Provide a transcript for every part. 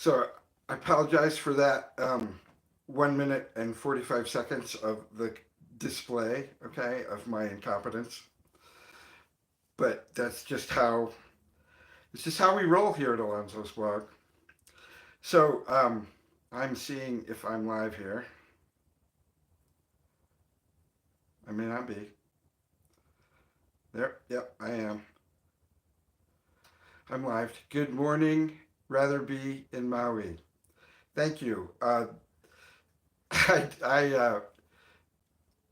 So I apologize for that 1 minute and 45 seconds of the display, okay, of my incompetence. But it's just how we roll here at Alonso's blog. So I'm seeing if I'm live here. I may not be. There, yep, I am. I'm live. Good morning, rather be in Maui. Thank you. I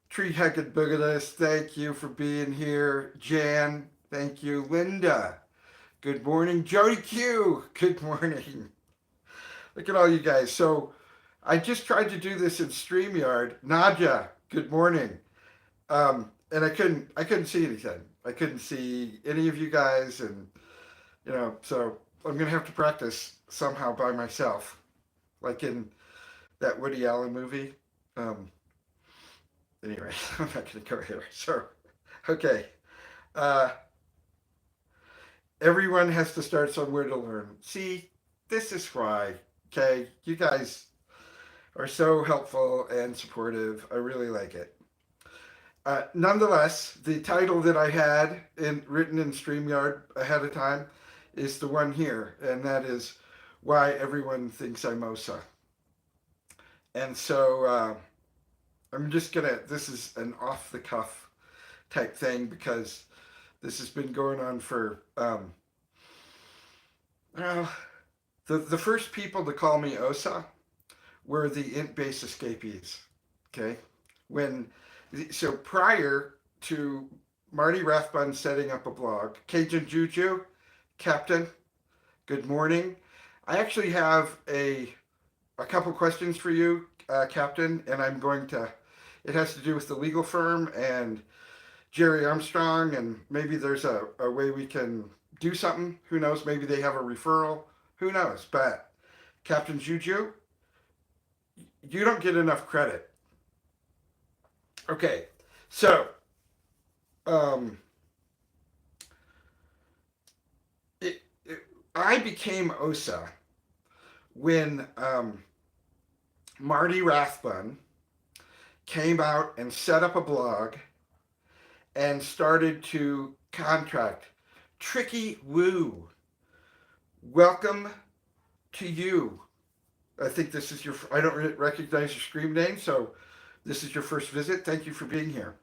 Tree-headed Boogadus, thank you for being here. Jan, thank you. Linda, good morning. Jody Q, good morning. Look at all you guys. So I just tried to do this in StreamYard. Nadia, good morning. And I couldn't see anything. I couldn't see any of you guys, and so I'm gonna have to practice somehow by myself, like in that Woody Allen movie. Um, anyway, I'm not gonna go here. So, okay. Uh, Everyone has to start somewhere to learn. See, this is why. Okay, you guys are so helpful and supportive. I really like it. Nonetheless, the title that I had written in StreamYard ahead of time is the one here, and that is why everyone thinks I'm OSA. And so I'm just gonna. This is an off the cuff type thing because this has been going on for well, the first people to call me OSA were the int base escapees. Okay, when so prior to Marty Rathbun setting up a blog, Cajun Juju, Captain, good morning. I actually have a couple questions for you, Captain, and I'm going to. It has to do with the legal firm and Jerry Armstrong, and maybe there's a way we can do something. Who knows? Maybe they have a referral. Who knows? But Captain Juju, you don't get enough credit. Okay, so um, I became OSA when Marty Rathbun came out and set up a blog and started to contract Tricky Woo. Welcome to you. I think this is I don't recognize your screen name, so this is your first visit. Thank you for being here.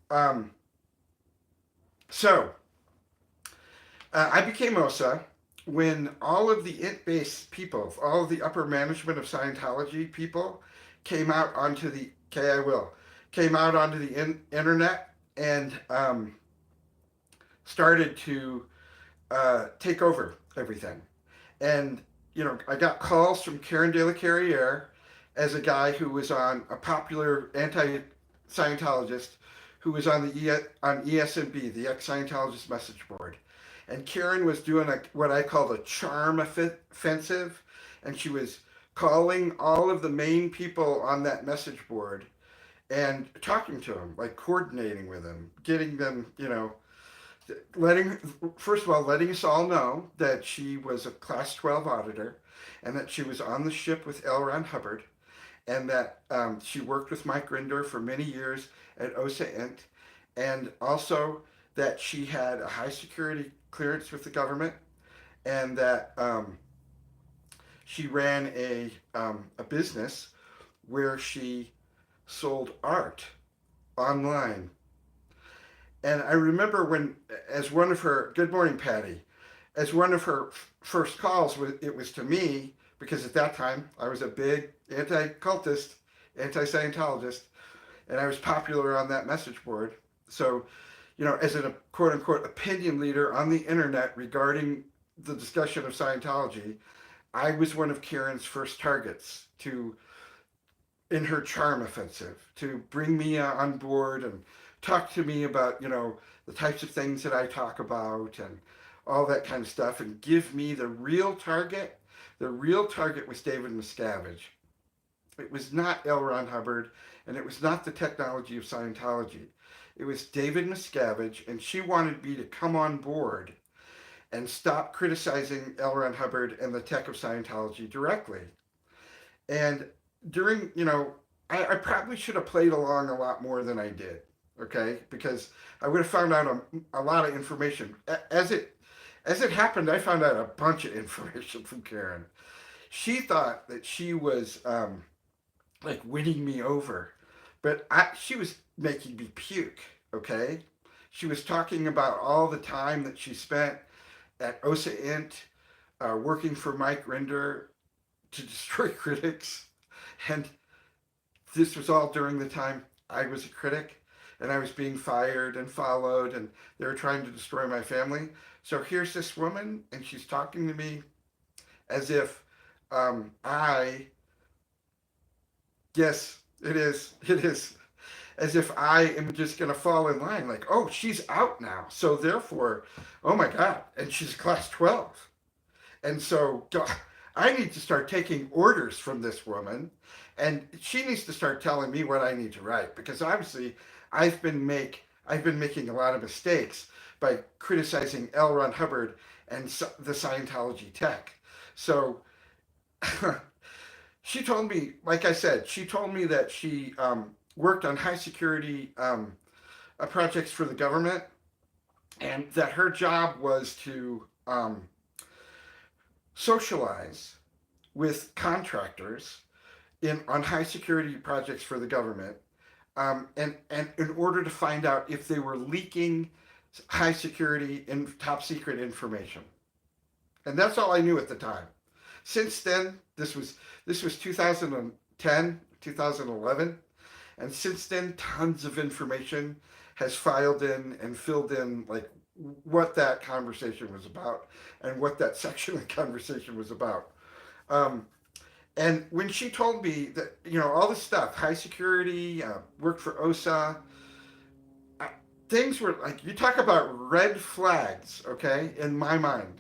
Um, so, I became OSA when all of the int-based people, all of the upper management of Scientology people came out onto the, okay, I will, came out onto the internet and started to take over everything. And, I got calls from Karen De La Carriere as a guy who was on a popular anti-Scientologist who was on on ESNB, the ex-Scientologist message board. And Karen was doing what I call a charm offensive, and she was calling all of the main people on that message board and talking to them, like coordinating with them, getting them, letting first of all letting us all know that she was a class 12 auditor and that she was on the ship with L. Ron Hubbard and that she worked with Mike Grindor for many years at OSA Int, and also that she had a high security clearance with the government, and that she ran a business where she sold art online. And I remember when, as one of her, good morning, Patty, as one of her first calls, it was to me, because at that time I was a big anti-cultist, anti-Scientologist, and I was popular on that message board. So, as a quote unquote opinion leader on the internet regarding the discussion of Scientology, I was one of Karen's first targets in her charm offensive, to bring me on board and talk to me about, the types of things that I talk about and all that kind of stuff, and give me the real target. The real target was David Miscavige. It was not L. Ron Hubbard, and it was not the technology of Scientology. It was David Miscavige, and she wanted me to come on board and stop criticizing L. Ron Hubbard and the tech of Scientology directly. And during, I probably should have played along a lot more than I did, okay? Because I would have found out a lot of information. As it happened, I found out a bunch of information from Karen. She thought that she was like winning me over, but she was making me puke, okay? She was talking about all the time that she spent at OSA Int, working for Mike Rinder to destroy critics. And this was all during the time I was a critic and I was being fired and followed, and they were trying to destroy my family. So here's this woman, and she's talking to me as if I, yes, it is, as if I am just going to fall in line. Like, oh, she's out now. So therefore, oh my God, and she's class 12. And so I need to start taking orders from this woman, and she needs to start telling me what I need to write, because obviously I've been making a lot of mistakes by criticizing L. Ron Hubbard and the Scientology tech. So she told me, like I said, she told me that she worked on high security projects for the government, and that her job was to socialize with contractors on high security projects for the government, and in order to find out if they were leaking high security and top secret information. And that's all I knew at the time. Since then, this was 2010, 2011, and since then, tons of information has filed in and filled in, like, what that conversation was about and what that section of the conversation was about. And when she told me that, all this stuff, high security, worked for OSA, things were like, you talk about red flags, okay, in my mind.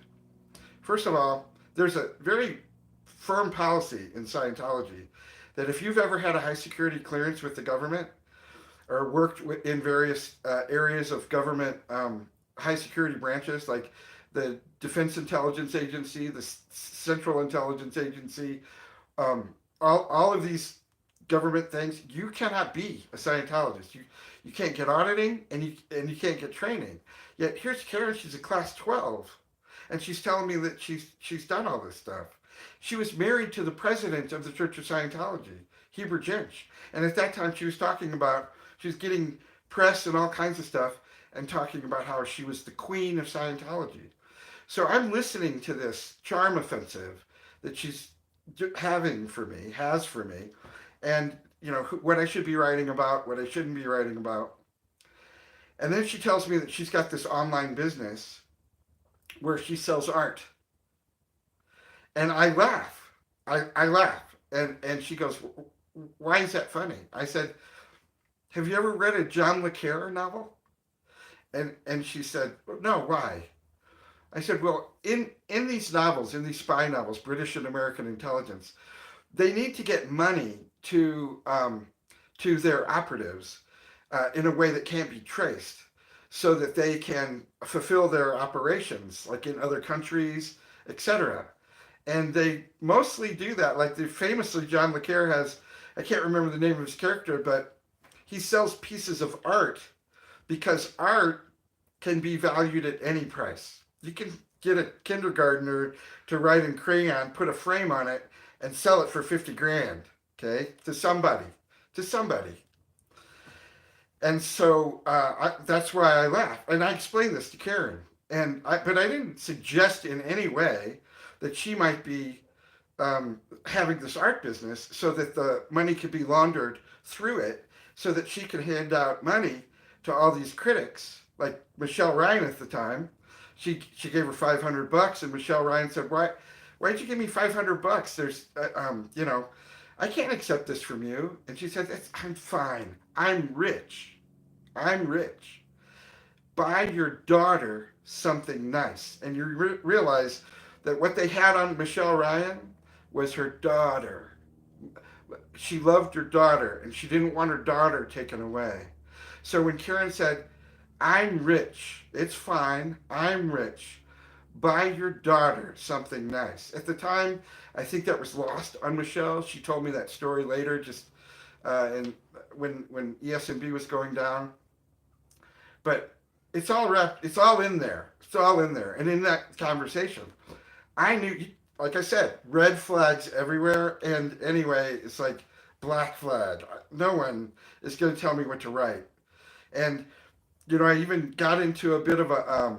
First of all, there's a very firm policy in Scientology that if you've ever had a high security clearance with the government or worked in various areas of government high security branches, like the Defense Intelligence Agency, the Central Intelligence Agency, all of these government things, you cannot be a Scientologist. You can't get auditing, and you can't get training. Yet here's Karen, she's a class 12, and she's telling me that she's done all this stuff. She was married to the president of the Church of Scientology, Heber Jensch, and at that time she was getting press and all kinds of stuff, and talking about how she was the queen of Scientology. So I'm listening to this charm offensive that she's has for me, and what I should be writing about, what I shouldn't be writing about. And then she tells me that she's got this online business where she sells art. And I laugh. I laugh. And she goes, why is that funny? I said, have you ever read a John le Carre novel? And she said, no, why? I said, well, in these novels, in these spy novels, British and American intelligence, they need to get money to their operatives in a way that can't be traced, so that they can fulfill their operations, like in other countries, etc. And they mostly do that. Like, famously, John le Carre has, I can't remember the name of his character, but he sells pieces of art because art can be valued at any price. You can get a kindergartner to write in crayon, put a frame on it, and sell it for 50 grand, okay, to somebody. And so that's why I laugh. And I explained this to Karen. But I didn't suggest in any way that she might be having this art business so that the money could be laundered through it, so that she could hand out money to all these critics, like Michelle Ryan at the time. She gave her $500, and Michelle Ryan said, why'd you give me $500? There's, I can't accept this from you. And she said, I'm fine. I'm rich. Buy your daughter something nice. And you realize that what they had on Michelle Ryan was her daughter. She loved her daughter, and she didn't want her daughter taken away. So when Karen said, I'm rich, it's fine, I'm rich, buy your daughter something nice. At the time, I think that was lost on Michelle. She told me that story later, just and when ESMB was going down. But it's all in there. It's all in there. And in that conversation, I knew, like I said, red flags everywhere. And anyway, it's like black flag. No one is going to tell me what to write. And I even got into a bit of a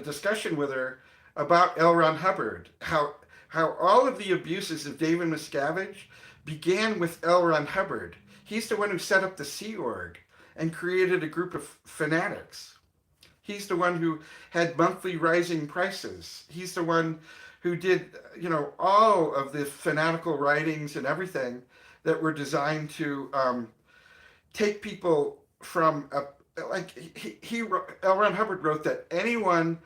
discussion with her about L. Ron Hubbard, how all of the abuses of David Miscavige began with L. Ron Hubbard. He's the one who set up the Sea Org and created a group of fanatics. He's the one who had monthly rising prices. He's the one who did, all of the fanatical writings and everything that were designed to take people from like L. Ron Hubbard wrote that anyone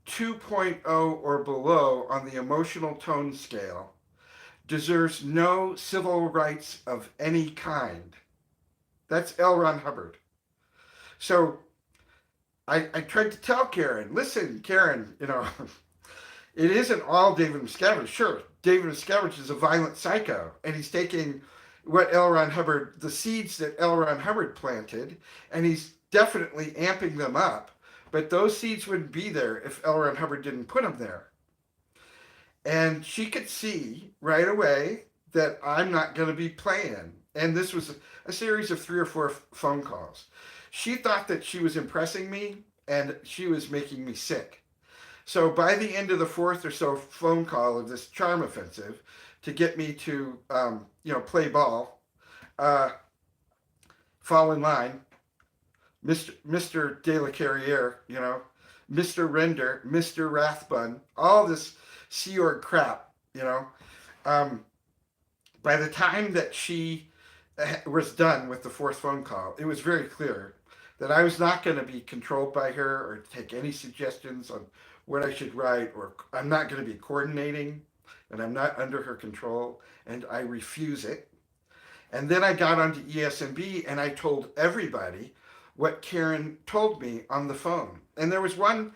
2.0 or below on the emotional tone scale deserves no civil rights of any kind. That's L. Ron Hubbard. So I tried to tell Karen, listen, Karen, it isn't all David Miscavige. Sure, David Miscavige is a violent psycho, and he's taking what L. Ron Hubbard, the seeds that L. Ron Hubbard planted, and he's definitely amping them up. But those seeds wouldn't be there if L. Ron Hubbard didn't put them there. And she could see right away that I'm not going to be playing. And this was a series of 3 or 4 phone calls. She thought that she was impressing me, and she was making me sick. So by the end of the 4th or so phone call of this charm offensive to get me to, play ball, fall in line, Mr. De La Carriere, Mr. Render, Mr. Rathbun, all this Sea Org crap, by the time that she was done with the 4th phone call, it was very clear that I was not going to be controlled by her or take any suggestions on what I should write, or I'm not going to be coordinating, and I'm not under her control, and I refuse it. And then I got onto ESMB and I told everybody what Karen told me on the phone. And there was one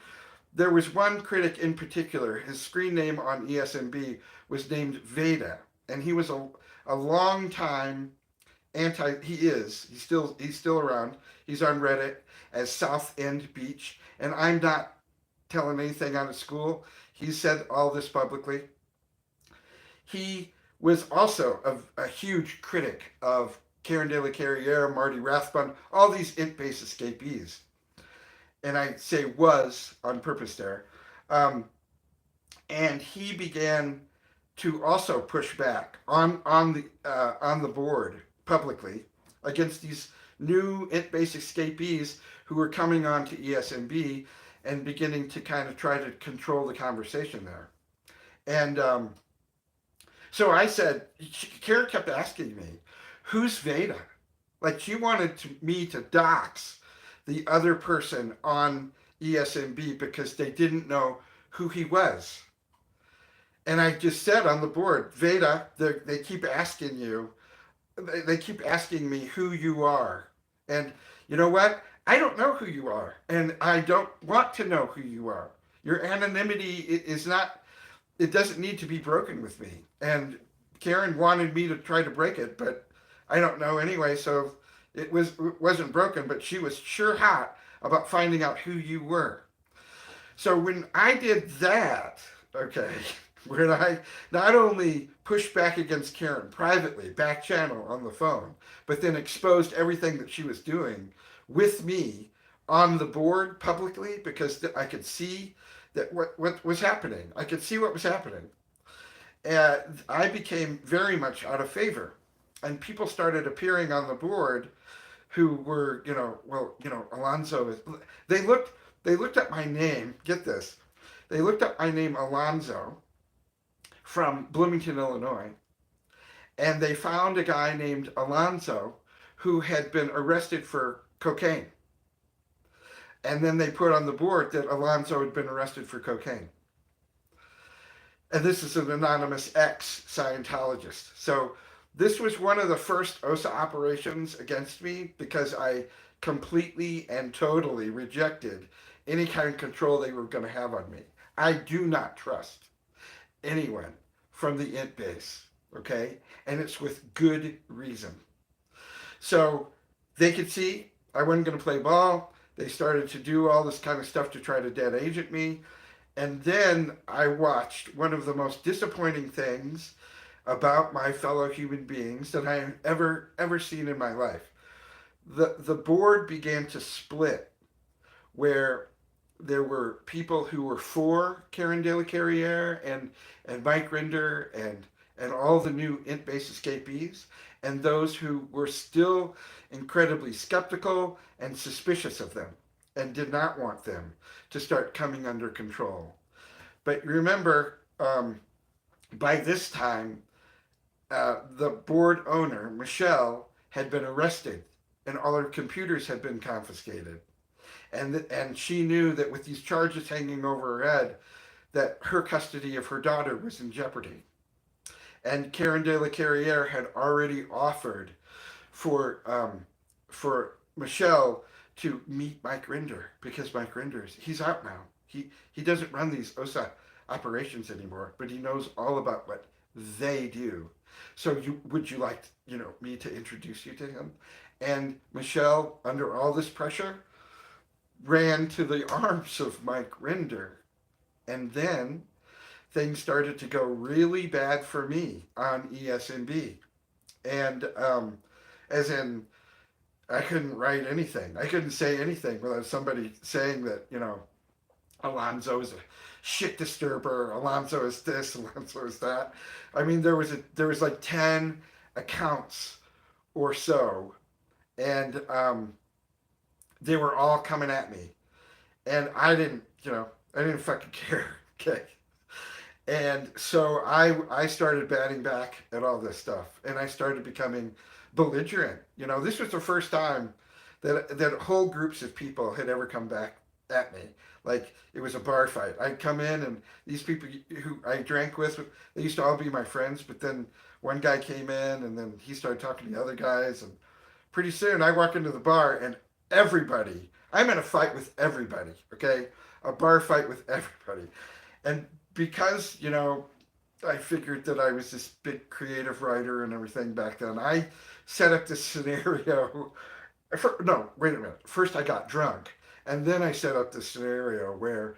critic in particular. His screen name on ESMB was named Veda, and he was a long time he's still around. He's on Reddit as South End Beach, and I'm not telling anything out of school. He said all this publicly. He was also a huge critic of Karen De La Carriere, Marty Rathbun, all these int-based escapees. And I say was on purpose there. And he began to also push back on the board publicly against these new int-based escapees who were coming on to ESMB and beginning to kind of try to control the conversation there. And so I said, Karen kept asking me, who's Veda? Like, she wanted me to dox the other person on ESMB because they didn't know who he was. And I just said on the board, Veda, they keep asking you, they keep asking me who you are. And you know what? I don't know who you are. And I don't want to know who you are. Your anonymity is not, it doesn't need to be broken with me. And Karen wanted me to try to break it, but I don't know anyway, so it wasn't broken, but she was sure hot about finding out who you were. So when I did that, okay, when I not only pushed back against Karen privately, back channel on the phone, but then exposed everything that she was doing with me on the board publicly, because I could see that what was happening. I could see what was happening. And I became very much out of favor. And people started appearing on the board who were, Alonzo. They looked at my name. Get this. They looked up my name, Alonzo, from Bloomington, Illinois. And they found a guy named Alonzo who had been arrested for cocaine. And then they put on the board that Alonzo had been arrested for cocaine. And this is an anonymous ex-Scientologist. So this was one of the first OSA operations against me because I completely and totally rejected any kind of control they were going to have on me. I do not trust anyone from the int base, okay? And it's with good reason. So they could see I wasn't going to play ball. They started to do all this kind of stuff to try to dead agent me. And then I watched one of the most disappointing things about my fellow human beings that I have ever seen in my life. The board began to split, where there were people who were for Karen De La Carriere and Mike Rinder and all the new int base escapees, and those who were still incredibly skeptical and suspicious of them and did not want them to start coming under control. But remember, by this time, the board owner, Michelle, had been arrested and all her computers had been confiscated. And she knew that with these charges hanging over her head, that her custody of her daughter was in jeopardy. And Karen De La Carriere had already offered for Michelle to meet Mike Rinder, because Mike Rinder's he's out now. He doesn't run these OSA operations anymore, but he knows all about what they do. So would you like me to introduce you to him? And Michelle, under all this pressure, ran to the arms of Mike Rinder. And then things started to go really bad for me on ESNB. And as in, I couldn't write anything. I couldn't say anything without somebody saying that, Alonzo is a shit disturber, Alonzo is this, Alonzo is that. I mean, there was like 10 accounts or so, and they were all coming at me. And I didn't fucking care. Okay. And so I started batting back at all this stuff, and I started becoming belligerent. This was the first time that whole groups of people had ever come back at me. Like it was a bar fight. I'd come in, and these people who I drank with, they used to all be my friends. But then one guy came in, and then he started talking to the other guys, and pretty soon I walk into the bar, and everybody. I'm in a fight with everybody. Okay, a bar fight with everybody, and because I figured that I was this big creative writer and everything back then, I set up this scenario. No, wait a minute. First, I got drunk, and then I set up this scenario where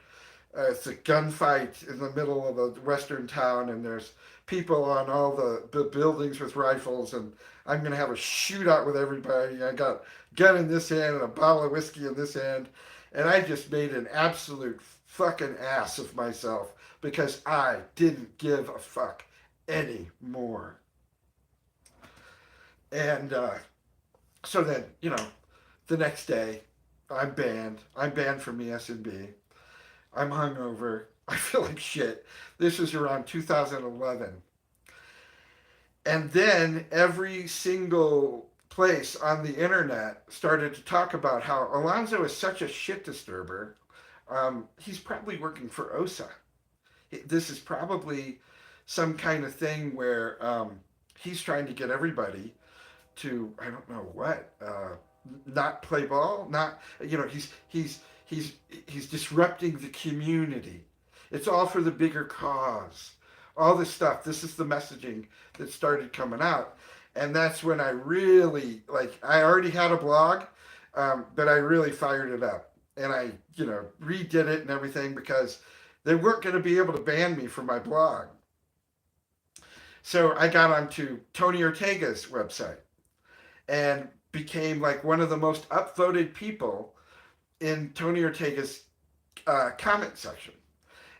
it's a gunfight in the middle of a western town, and there's people on all the buildings with rifles, and I'm going to have a shootout with everybody. I got a gun in this hand and a bottle of whiskey in this hand, and I just made an absolute fucking ass of myself because I didn't give a fuck anymore. And so then, the next day, I'm banned. I'm banned from ESNB. I'm hungover. I feel like shit. This was around 2011. And then every single place on the internet started to talk about how Alonzo is such a shit disturber. He's probably working for OSA. This is probably some kind of thing where he's trying to get everybody to, I don't know what, not play ball, not he's disrupting the community. It's all for the bigger cause. All this stuff. This is the messaging that started coming out, and that's when I really I already had a blog, but I really fired it up, and I redid it and everything because they weren't going to be able to ban me from my blog. So I got onto Tony Ortega's website and became like one of the most upvoted people in Tony Ortega's comment section.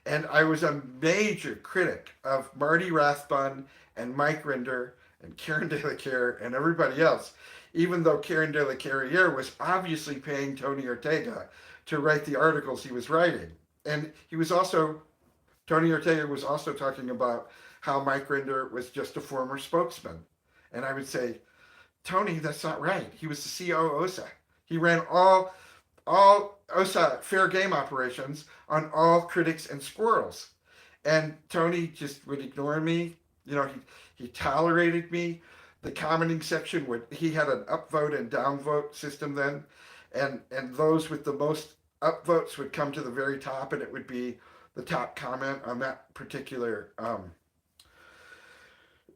And I was a major critic of Marty Rathbun and Mike Rinder and Karen De La Carriere and everybody else, even though Karen De La Carriere was obviously paying Tony Ortega to write the articles he was writing. And Tony Ortega was also talking about how Mike Rinder was just a former spokesman. And I would say, Tony, that's not right. He was the CEO of OSA. He ran all OSA fair game operations on all critics and squirrels. And Tony just would ignore me. He tolerated me. The commenting section he had an upvote and downvote system then. And those with the most upvotes would come to the very top, and it would be the top comment on that particular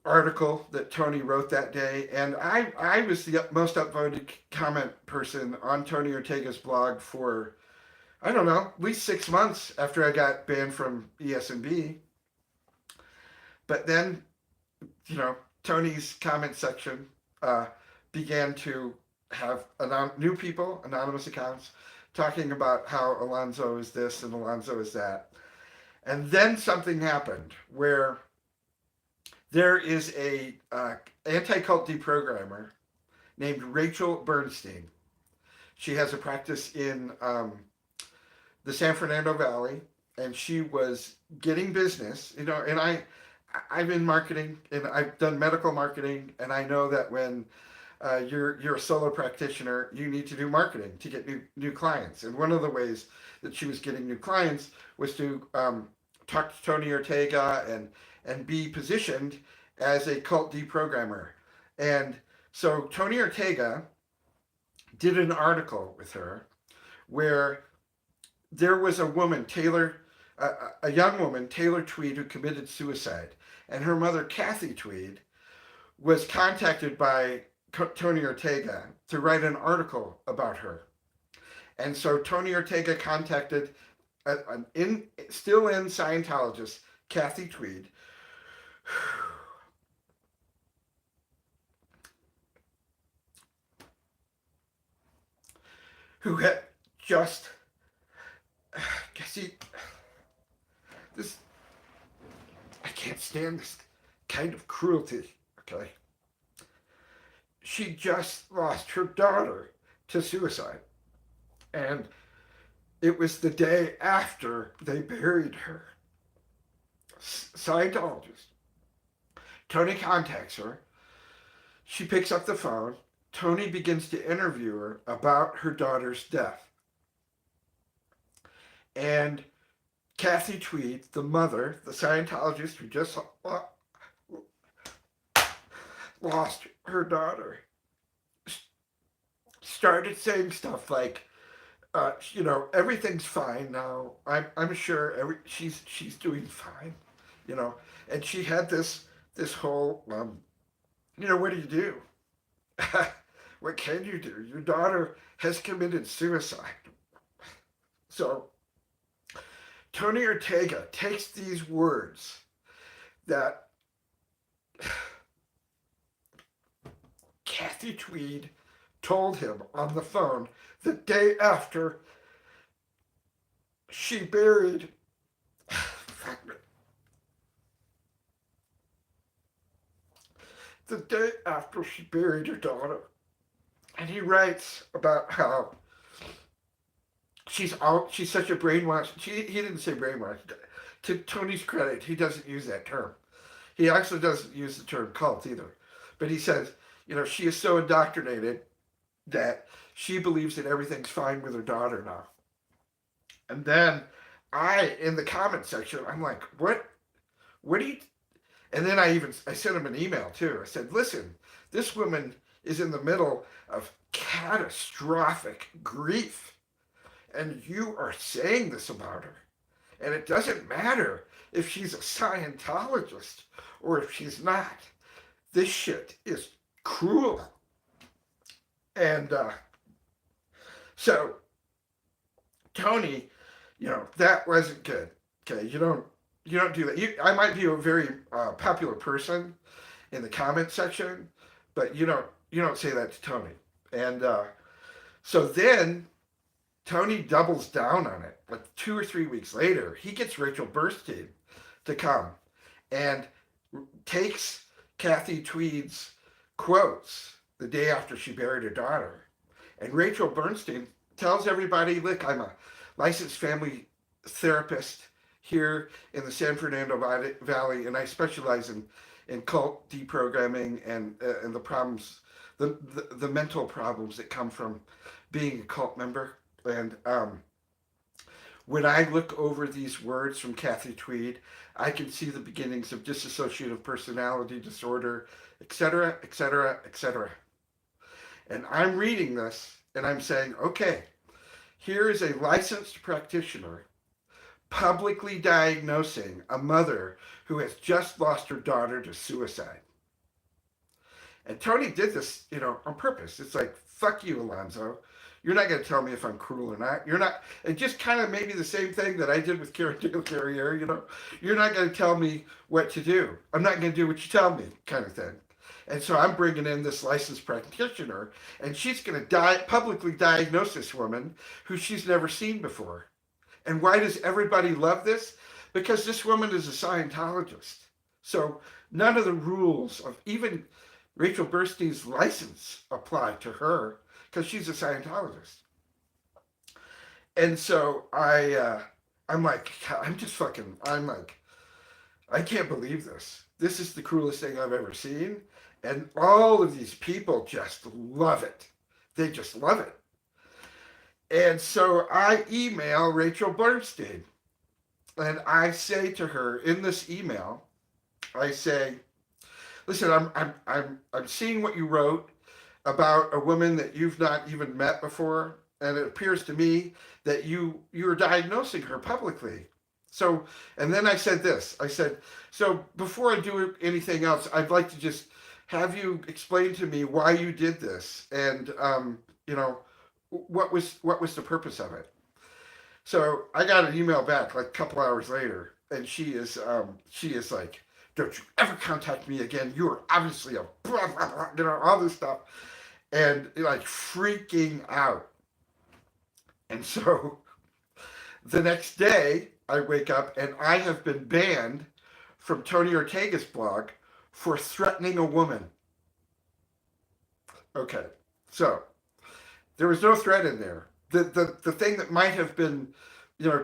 article that Tony wrote that day, and I was the most upvoted comment person on Tony Ortega's blog for, I don't know, at least 6 months after I got banned from ESNB. But then, you know, Tony's comment section uh, began to have new people, anonymous accounts, talking about how Alonzo is this and Alonzo is that. And then something happened where there is a anti-cult deprogrammer named Rachel Bernstein. She has a practice in the San Fernando Valley, and she was getting business, you know. And I'm in marketing, and I've done medical marketing, and I know that when you're a solo practitioner, you need to do marketing to get new clients. And one of the ways that she was getting new clients was to talk to Tony Ortega and be positioned as a cult deprogrammer. And so Tony Ortega did an article with her where there was a woman, a young woman, Taylor Tweed, who committed suicide. And her mother, Kathy Tweed, was contacted by Tony Ortega to write an article about her. And so Tony Ortega contacted still in Scientologist, Kathy Tweed, who had just, see, this, I can't stand this kind of cruelty, okay? She just lost her daughter to suicide. And it was the day after they buried her. Scientologist. Tony contacts her. She picks up the phone. Tony begins to interview her about her daughter's death. And Kathy Tweed, the mother, the Scientologist who just lost her daughter, started saying stuff like, you know, everything's fine now. I'm sure she's doing fine, you know. And she had this whole, you know, what do you do? What can you do? Your daughter has committed suicide. So Tony Ortega takes these words that Kathy Tweed told him on the phone the day after she buried the day after she buried her daughter. And he writes about how she's such a brainwashed. He didn't say brainwashed. To Tony's credit, he doesn't use that term. He actually doesn't use the term cult either. But he says, you know, she is so indoctrinated that she believes that everything's fine with her daughter now. And then in the comment section, I'm like, what do you, and then I sent him an email too. I said, listen, this woman is in the middle of catastrophic grief, and you are saying this about her. And it doesn't matter if she's a Scientologist or if she's not. This shit is cruel. And so Tony, you know, that wasn't good. Okay, you don't do that. I might be a very popular person in the comment section, but you don't say that to Tony. And so then Tony doubles down on it. Like 2 or 3 weeks later, he gets Rachel Bernstein to come and takes Kathy Tweed's quotes the day after she buried her daughter. And Rachel Bernstein tells everybody, look, I'm a licensed family therapist here in the San Fernando Valley, and I specialize in cult deprogramming and the problems, the mental problems that come from being a cult member. And when I look over these words from Kathy Tweed, I can see the beginnings of dissociative personality disorder, etc., etc., etc. And I'm reading this and I'm saying, okay, here is a licensed practitioner publicly diagnosing a mother who has just lost her daughter to suicide. And Tony did this, on purpose. It's like, fuck you, Alonzo. You're not going to tell me if I'm cruel or not. You're not. And just kind of maybe the same thing that I did with Karen Carrier. You're not going to tell me what to do. I'm not going to do what you tell me, kind of thing. And so I'm bringing in this licensed practitioner, and she's going to publicly diagnose this woman who she's never seen before. And why does everybody love this? Because this woman is a Scientologist. So none of the rules of even Rachel Bernstein's license apply to her because she's a Scientologist. And so I'm like, I can't believe this. This is the cruelest thing I've ever seen. And all of these people just love it. They just love it. And so I email Rachel Bernstein, and I say to her in this email, I say, listen, I'm seeing what you wrote about a woman that you've not even met before, and it appears to me that you're diagnosing her publicly. So, and then I said this. I said, so before I do anything else, I'd like to just have you explain to me why you did this, and what was the purpose of it. So I got an email back like a couple hours later, and she is like, don't you ever contact me again. You are obviously a blah, blah, blah, all this stuff, and like freaking out. And so the next day I wake up and I have been banned from Tony Ortega's blog for threatening a woman. Okay, so there was no threat in there. The thing that might have been,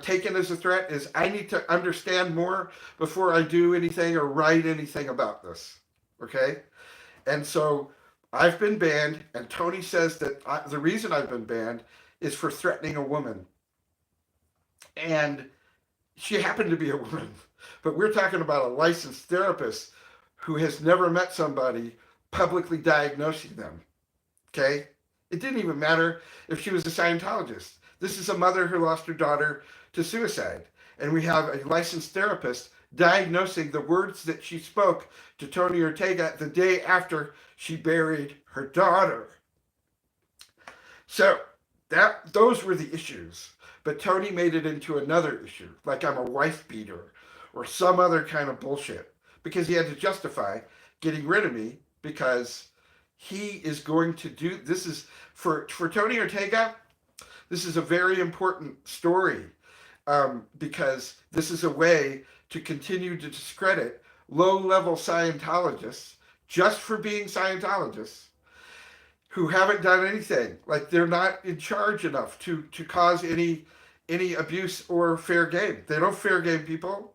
taken as a threat is I need to understand more before I do anything or write anything about this. Okay, and so I've been banned, and Tony says that the reason I've been banned is for threatening a woman, and she happened to be a woman, but we're talking about a licensed therapist who has never met somebody publicly diagnosing them. Okay? It didn't even matter if she was a Scientologist. This is a mother who lost her daughter to suicide. And we have a licensed therapist diagnosing the words that she spoke to Tony Ortega the day after she buried her daughter. So those were the issues. But Tony made it into another issue, like I'm a wife beater or some other kind of bullshit, because he had to justify getting rid of me because he is going to do this. Is for Tony Ortega, this is a very important story, because this is a way to continue to discredit low-level Scientologists just for being Scientologists who haven't done anything. Like they're not in charge enough to cause any abuse or fair game. They don't fair game people.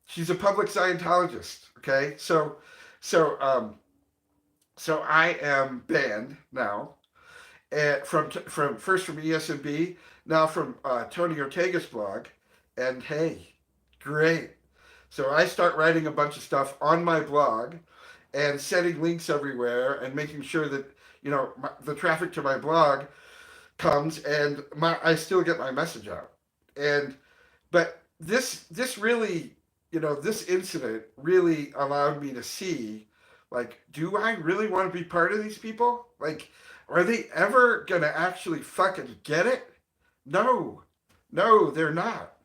She's a public Scientologist. Okay, so I am banned now, from first from ESNB, now from Tony Ortega's blog, and hey, great. So I start writing a bunch of stuff on my blog, and setting links everywhere, and making sure that the traffic to my blog comes, and I still get my message out. But this really, this incident really allowed me to see, like, do I really want to be part of these people? Like, are they ever going to actually fucking get it? No, they're not.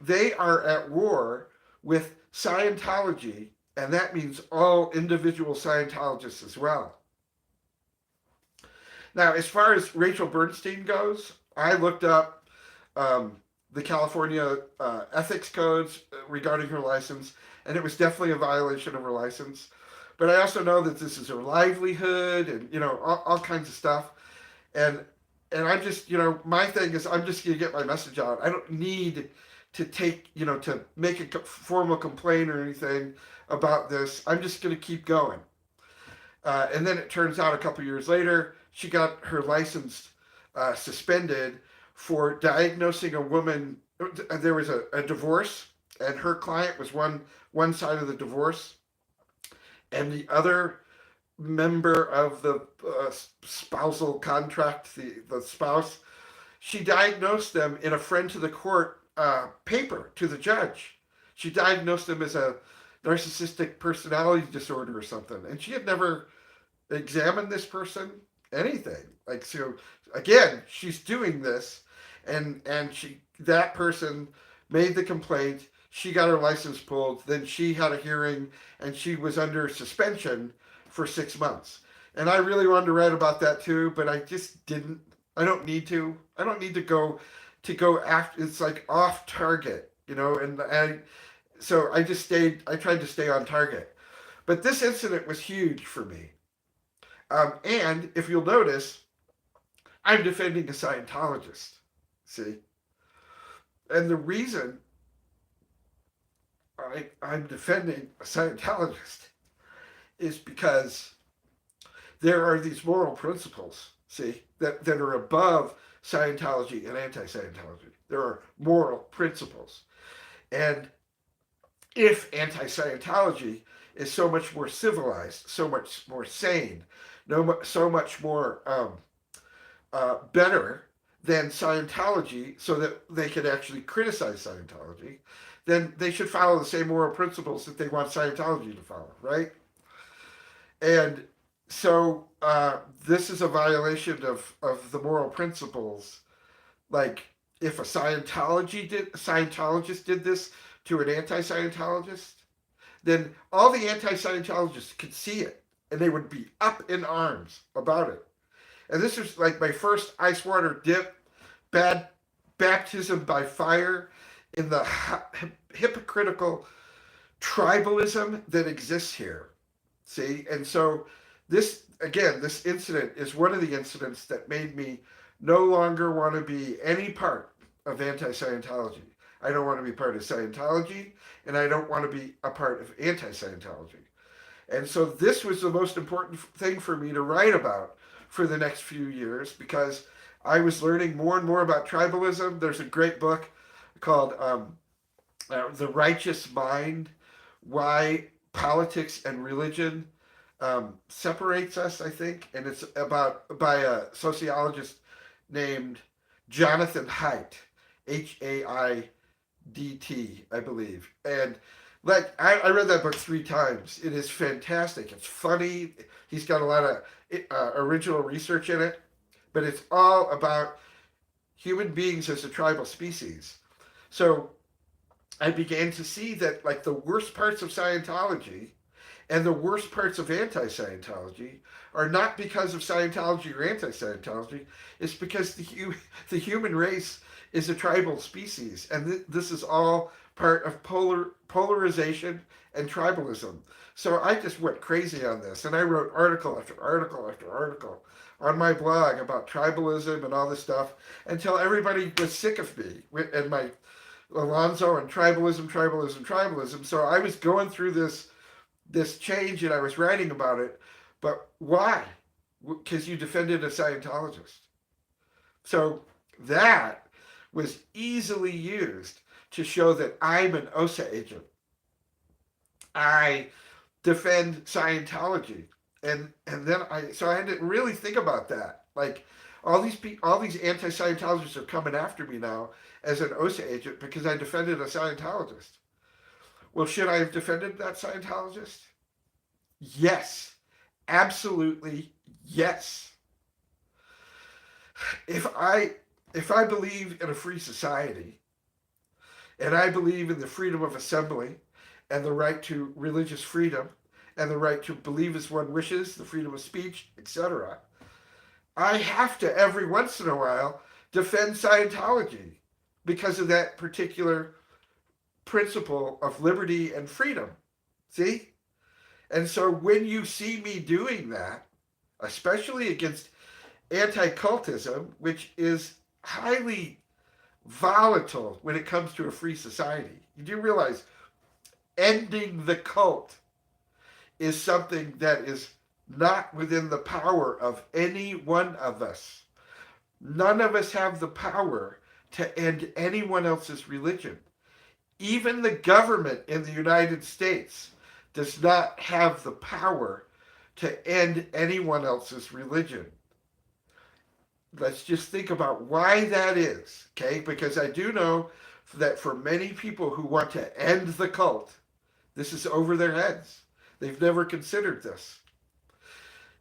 They are at war with Scientology, and that means all individual Scientologists as well. Now, as far as Rachel Bernstein goes, I looked up the California ethics codes regarding her license, and it was definitely a violation of her license. But I also know that this is her livelihood, and all kinds of stuff. And I'm just, my thing is I'm just gonna get my message out. I don't need to take, to make a formal complaint or anything about this. I'm just gonna keep going. And then it turns out a couple years later, she got her license suspended for diagnosing a woman. There was a divorce, and her client was one side of the divorce, and the other member of the spousal contract, the spouse, she diagnosed them in a friend to the court paper to the judge. She diagnosed him as a narcissistic personality disorder or something, and she had never examined this person, anything. Like, so again, she's doing this, and she, that person made the complaint. She got her license pulled. Then she had a hearing, and she was under suspension for 6 months. And I really wanted to write about that too, but I just didn't. I don't need to. I don't need to go after. It's like off target, you know. And so I just stayed. I tried to stay on target. But this incident was huge for me. And if you'll notice, I'm defending a Scientologist. See? And the reason I'm defending a Scientologist is because there are these moral principles, see, that are above Scientology and anti-Scientology. There are moral principles. And if anti-Scientology is so much more civilized, so much more sane, so much more better than Scientology, so that they can actually criticize Scientology, then they should follow the same moral principles that they want Scientology to follow, right? And so this is a violation of the moral principles. Like, if a Scientologist did this to an anti-Scientologist, then all the anti-Scientologists could see it, and they would be up in arms about it. And this was like my first ice water dip, bad baptism by fire in the hypocritical tribalism that exists here. See? And so this, again, this incident is one of the incidents that made me no longer want to be any part of anti-Scientology. I don't want to be part of Scientology, and I don't want to be a part of anti-Scientology. And so this was the most important thing for me to write about for the next few years, because I was learning more and more about tribalism. There's a great book called The Righteous Mind, Why Politics and Religion Separates Us, I think. And it's by a sociologist named Jonathan Haidt, Haidt, I believe. And like, I read that book 3 times. It is fantastic. It's funny. He's got a lot of original research in it, but it's all about human beings as a tribal species. So I began to see that, like, the worst parts of Scientology and the worst parts of anti-Scientology are not because of Scientology or anti-Scientology. It's because the human race is a tribal species, and this is all part of polarization and tribalism. So I just went crazy on this, and I wrote article after article after article on my blog about tribalism and all this stuff until everybody was sick of me and my Alonzo and tribalism. So I was going through this change, and I was writing about it. But why? Because you defended a Scientologist. So that was easily used to show that I'm an OSA agent. I defend Scientology. And then I had to really think about that. Like, all these anti-Scientologists are coming after me now as an OSA agent because I defended a Scientologist. Well, should I have defended that Scientologist? Yes. Absolutely yes. If I believe in a free society, and I believe in the freedom of assembly and the right to religious freedom and the right to believe as one wishes, the freedom of speech, etc., I have to, every once in a while, defend Scientology because of that particular principle of liberty and freedom. See? And so when you see me doing that, especially against anti-cultism, which is highly volatile when it comes to a free society, you do realize ending the cult is something that is not within the power of any one of us. None of us have the power to end anyone else's religion. Even the government in the United States does not have the power to end anyone else's religion. Let's just think about why that is, okay? Because I do know that for many people who want to end the cult, this is over their heads. They've never considered this.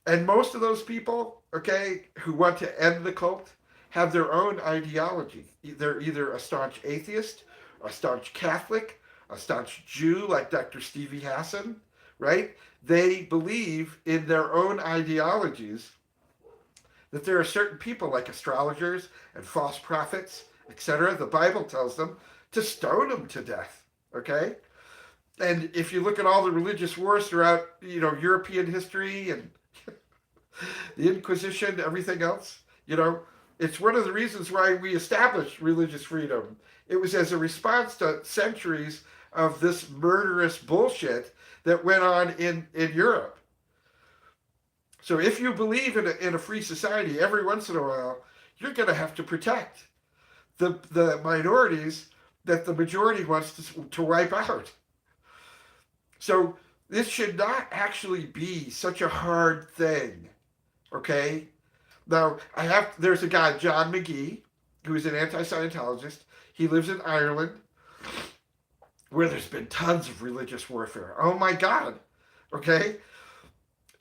And most of those people, okay, who want to end the cult have their own ideology. They're either a staunch atheist, a staunch Catholic, a staunch Jew like Dr. Stevie Hassan, right? They believe in their own ideologies that there are certain people like astrologers and false prophets, etc. The Bible tells them to stone them to death, okay? And if you look at all the religious wars throughout, European history and the Inquisition, everything else, it's one of the reasons why we established religious freedom. It was as a response to centuries of this murderous bullshit that went on in Europe. So if you believe in a free society, every once in a while, you're going to have to protect the minorities that the majority wants to wipe out. So this should not actually be such a hard thing, okay? Now, there's a guy, John McGee, who's an anti-Scientologist. He lives in Ireland, where there's been tons of religious warfare. Oh my God, okay?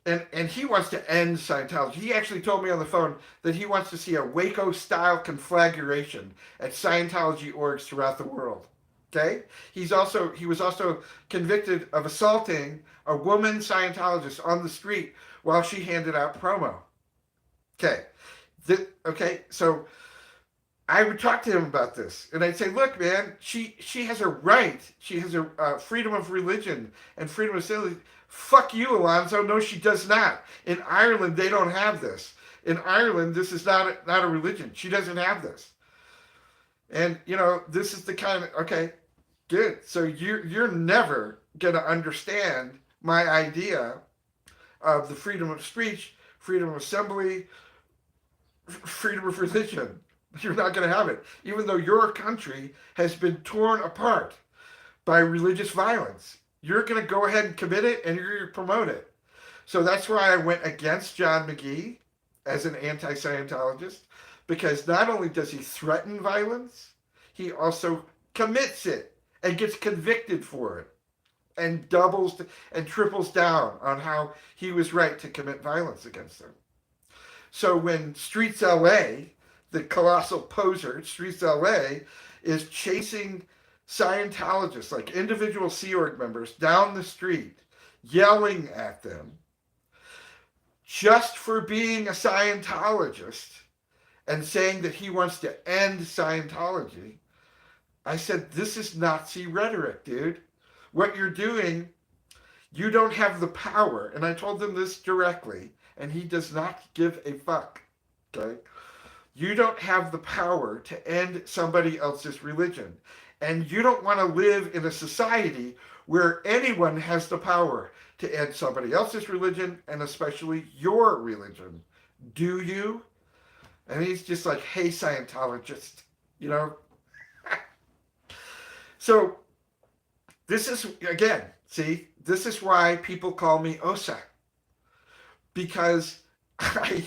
And he wants to end Scientology. He actually told me on the phone that he wants to see a Waco-style conflagration at Scientology orgs throughout the world. Okay? He was also convicted of assaulting a woman Scientologist on the street while she handed out promo. Okay. So I would talk to him about this, and I'd say, look, man, she has a right. She has a freedom of religion and freedom of assembly. Fuck you, Alonzo. No, she does not. In Ireland, they don't have this. In Ireland, this is not a religion. She doesn't have this. And, this is the kind of, okay, good. So you're never going to understand my idea of the freedom of speech, freedom of assembly, freedom of religion. You're not going to have it. Even though your country has been torn apart by religious violence, you're going to go ahead and commit it, and you're going to promote it. So that's why I went against John McGee as an anti-Scientologist, because not only does he threaten violence, he also commits it and gets convicted for it, and doubles and triples down on how he was right to commit violence against them. So when Streets LA, the colossal poser, Streets LA, is chasing Scientologists, like individual Sea Org members, down the street, yelling at them just for being a Scientologist and saying that he wants to end Scientology, I said, this is Nazi rhetoric, dude. What you're doing, you don't have the power. And I told him this directly, and he does not give a fuck, okay? You don't have the power to end somebody else's religion. And you don't want to live in a society where anyone has the power to end somebody else's religion, and especially your religion. Do you? And he's just like, hey, Scientologist, So this is, again, see, this is why people call me OSA. Because I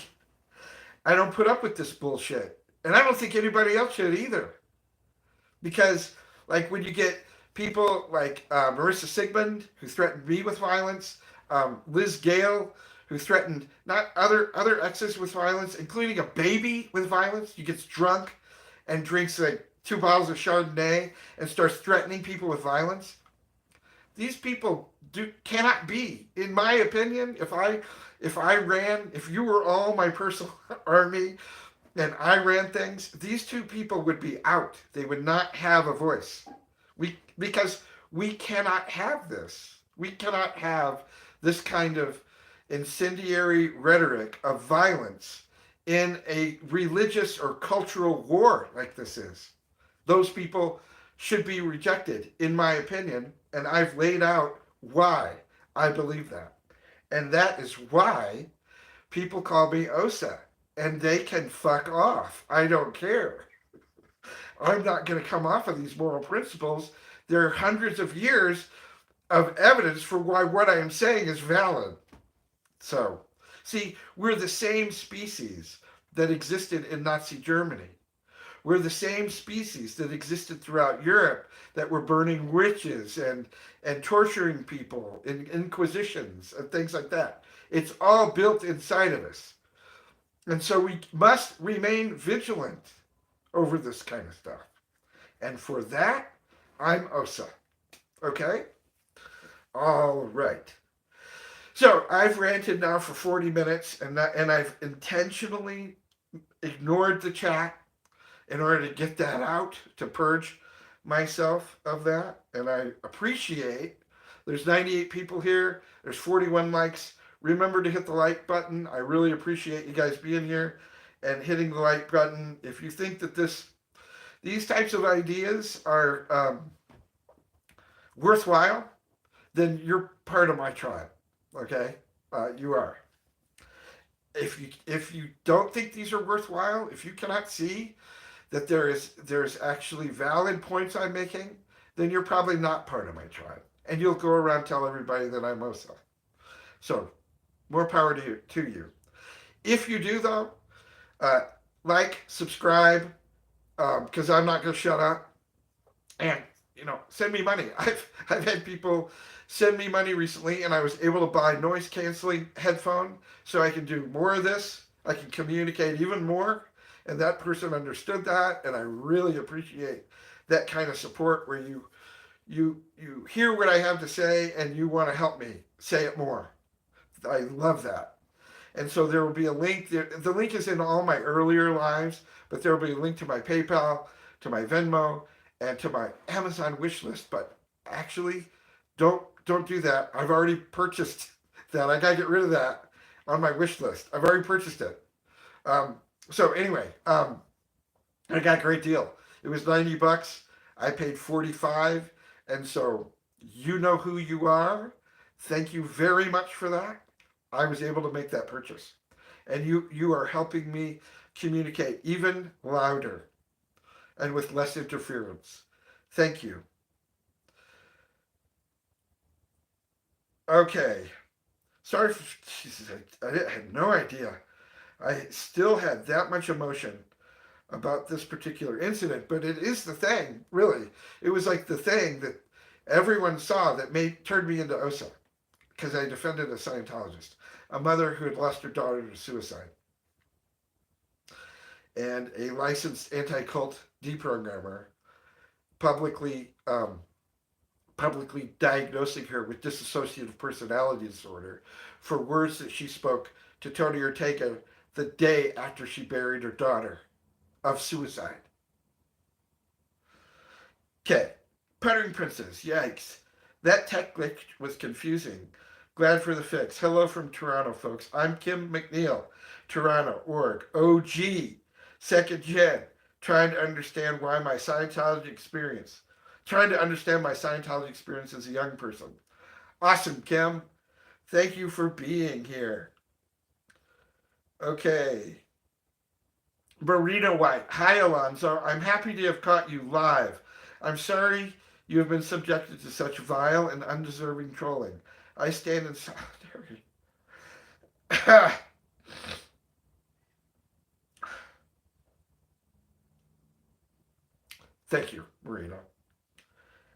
don't put up with this bullshit. And I don't think anybody else should either. Because, like, when you get people like Marissa Sigmund, who threatened me with violence, Liz Gale, who threatened not other exes with violence, including a baby with violence. He gets drunk and drinks like 2 bottles of Chardonnay and starts threatening people with violence. These people cannot be, in my opinion, if you were all my personal army and I ran things, these two people would be out. They would not have a voice. Because we cannot have this. We cannot have this kind of incendiary rhetoric of violence in a religious or cultural war like this is. Those people should be rejected, in my opinion, and I've laid out why I believe that. And that is why people call me OSA. And they can fuck off. I don't care. I'm not going to come off of these moral principles. There are hundreds of years of evidence for why what I am saying is valid. So, see, we're the same species that existed in Nazi Germany. We're the same species that existed throughout Europe that were burning witches and torturing people in inquisitions and things like that. It's all built inside of us. And so we must remain vigilant over this kind of stuff. And for that, I'm OSA. Okay? All right. So I've ranted now for 40 minutes, and I've intentionally ignored the chat in order to get that out, to purge myself of that. And I appreciate there's 98 people here, there's 41 likes. Remember to hit the like button. I really appreciate you guys being here and hitting the like button. If you think that these types of ideas are worthwhile, then you're part of my tribe. Okay, you are. If you don't think these are worthwhile, if you cannot see that there's actually valid points I'm making, then you're probably not part of my tribe, and you'll go around tell everybody that I'm OSA. So, more power to you. If you do though, like, subscribe, because I'm not going to shut up, and send me money. I've had people send me money recently, and I was able to buy noise canceling headphone so I can do more of this. I can communicate even more, and that person understood that, and I really appreciate that kind of support where you hear what I have to say and you want to help me say it more. I love that. And so there will be a link there. The link is in all my earlier lives, but there will be a link to my PayPal, to my Venmo, and to my Amazon wish list. But actually, don't do that. I've already purchased that. I gotta get rid of that on my wish list. I've already purchased it. So anyway, I got a great deal. It was $90. I paid 45, and so you know who you are. Thank you very much for that. I was able to make that purchase, and you are helping me communicate even louder and with less interference. Thank you. Okay. Sorry for, Jesus, I had no idea. I still had that much emotion about this particular incident, but it is the thing, really. It was like the thing that everyone saw that turned me into OSA, because I defended a Scientologist, a mother who had lost her daughter to suicide, and a licensed anti-cult deprogrammer publicly diagnosing her with dissociative personality disorder for words that she spoke to Tony Ortega the day after she buried her daughter of suicide. Okay, Puttering Princess, yikes. That tech glitch was confusing. Glad for the fix. Hello from Toronto, folks. I'm Kim McNeil, Toronto, org, OG, second gen, trying to understand my Scientology experience as a young person. Awesome, Kim. Thank you for being here. Okay. Burrito White. Hi, Alonzo. I'm happy to have caught you live. I'm sorry you have been subjected to such vile and undeserving trolling. I stand in solidarity. Thank you, Marina.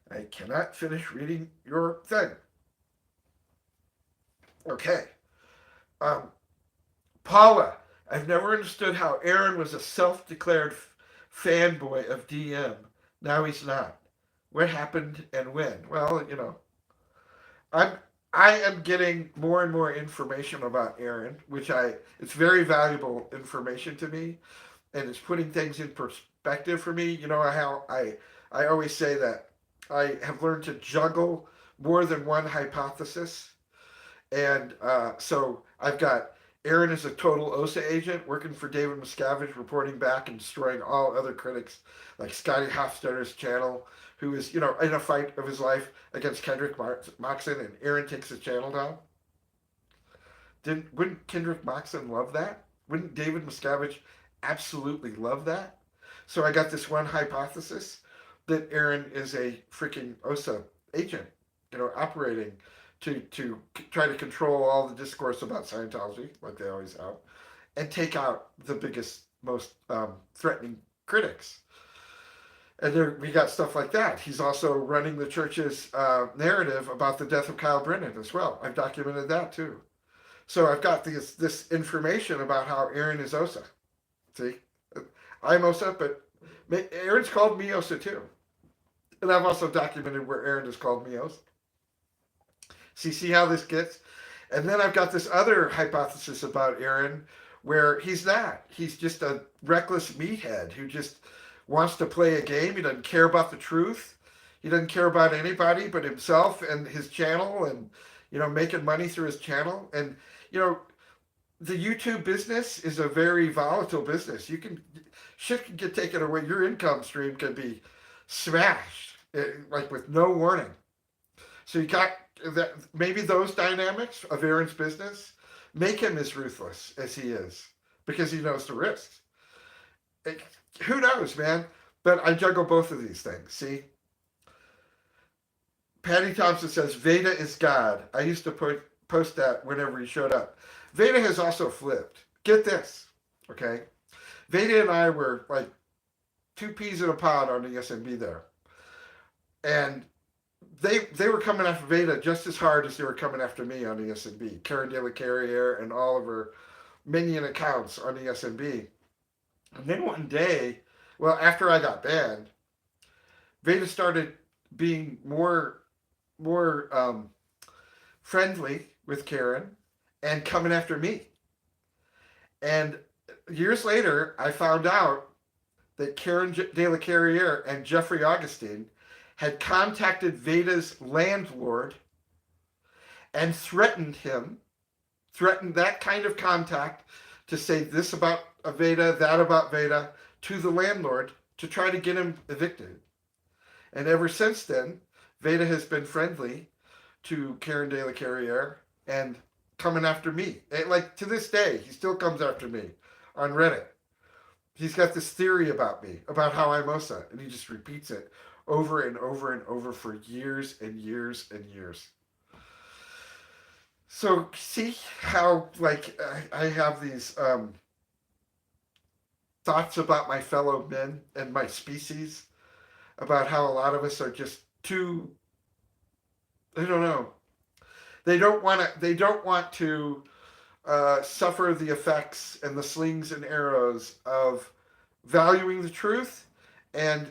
I cannot finish reading your thing. Okay. Paula, I've never understood how Aaron was a self-declared fanboy of DM. Now he's not. What happened and when? Well, I'm I am getting more and more information about Aaron, it's very valuable information to me, and it's putting things in perspective for me. You know how I always say that I have learned to juggle more than one hypothesis, and so I've got Aaron as a total OSA agent working for David Miscavige, reporting back and destroying all other critics like Scotty Hofstadter's channel, who is, in a fight of his life against Kendrick Moxon, and Aaron takes his channel down. Wouldn't Kendrick Moxon love that? Wouldn't David Miscavige absolutely love that? So I got this one hypothesis that Aaron is a freaking OSA agent, operating to try to control all the discourse about Scientology, like they always have, and take out the biggest, most threatening critics. And there, we got stuff like that. He's also running the church's narrative about the death of Kyle Brennan as well. I've documented that too. So I've got this information about how Aaron is OSA. See, I'm OSA, but Aaron's called me OSA too. And I've also documented where Aaron has called me OSA. See how this gets? And then I've got this other hypothesis about Aaron where he's not. He's just a reckless meathead who just wants to play a game. He doesn't care about the truth. He doesn't care about anybody but himself and his channel and, making money through his channel. And, you know, the YouTube business is a very volatile business. Shit can get taken away. Your income stream can be smashed, like with no warning. So you got that. Maybe those dynamics of Aaron's business make him as ruthless as he is because he knows the risks. Who knows, man? But I juggle both of these things. See, Patty Thompson says Veda is God. I used to post that whenever he showed up. Veda has also flipped. Get this, okay? Veda and I were like two peas in a pod on the SMB there, and they were coming after Veda just as hard as they were coming after me on the SMB. Karen De La Carriere and all of her minion accounts on the SMB. And then one day, well, after I got banned, Veda started being more friendly with Karen and coming after me. And years later, I found out that Karen De La Carriere and Jeffrey Augustine had contacted Veda's landlord and threatened that kind of contact to say this about Veda, that about Veda to the landlord to try to get him evicted. And ever since then, Veda has been friendly to Karen De La Carriere and coming after me. And like to this day, he still comes after me on Reddit. He's got this theory about me, about how I'm OSA, and he just repeats it over and over and over for years and years and years. So see how like I have these thoughts about my fellow men and my species, about how a lot of us are just too, I don't know. They don't want to suffer the effects and the slings and arrows of valuing the truth and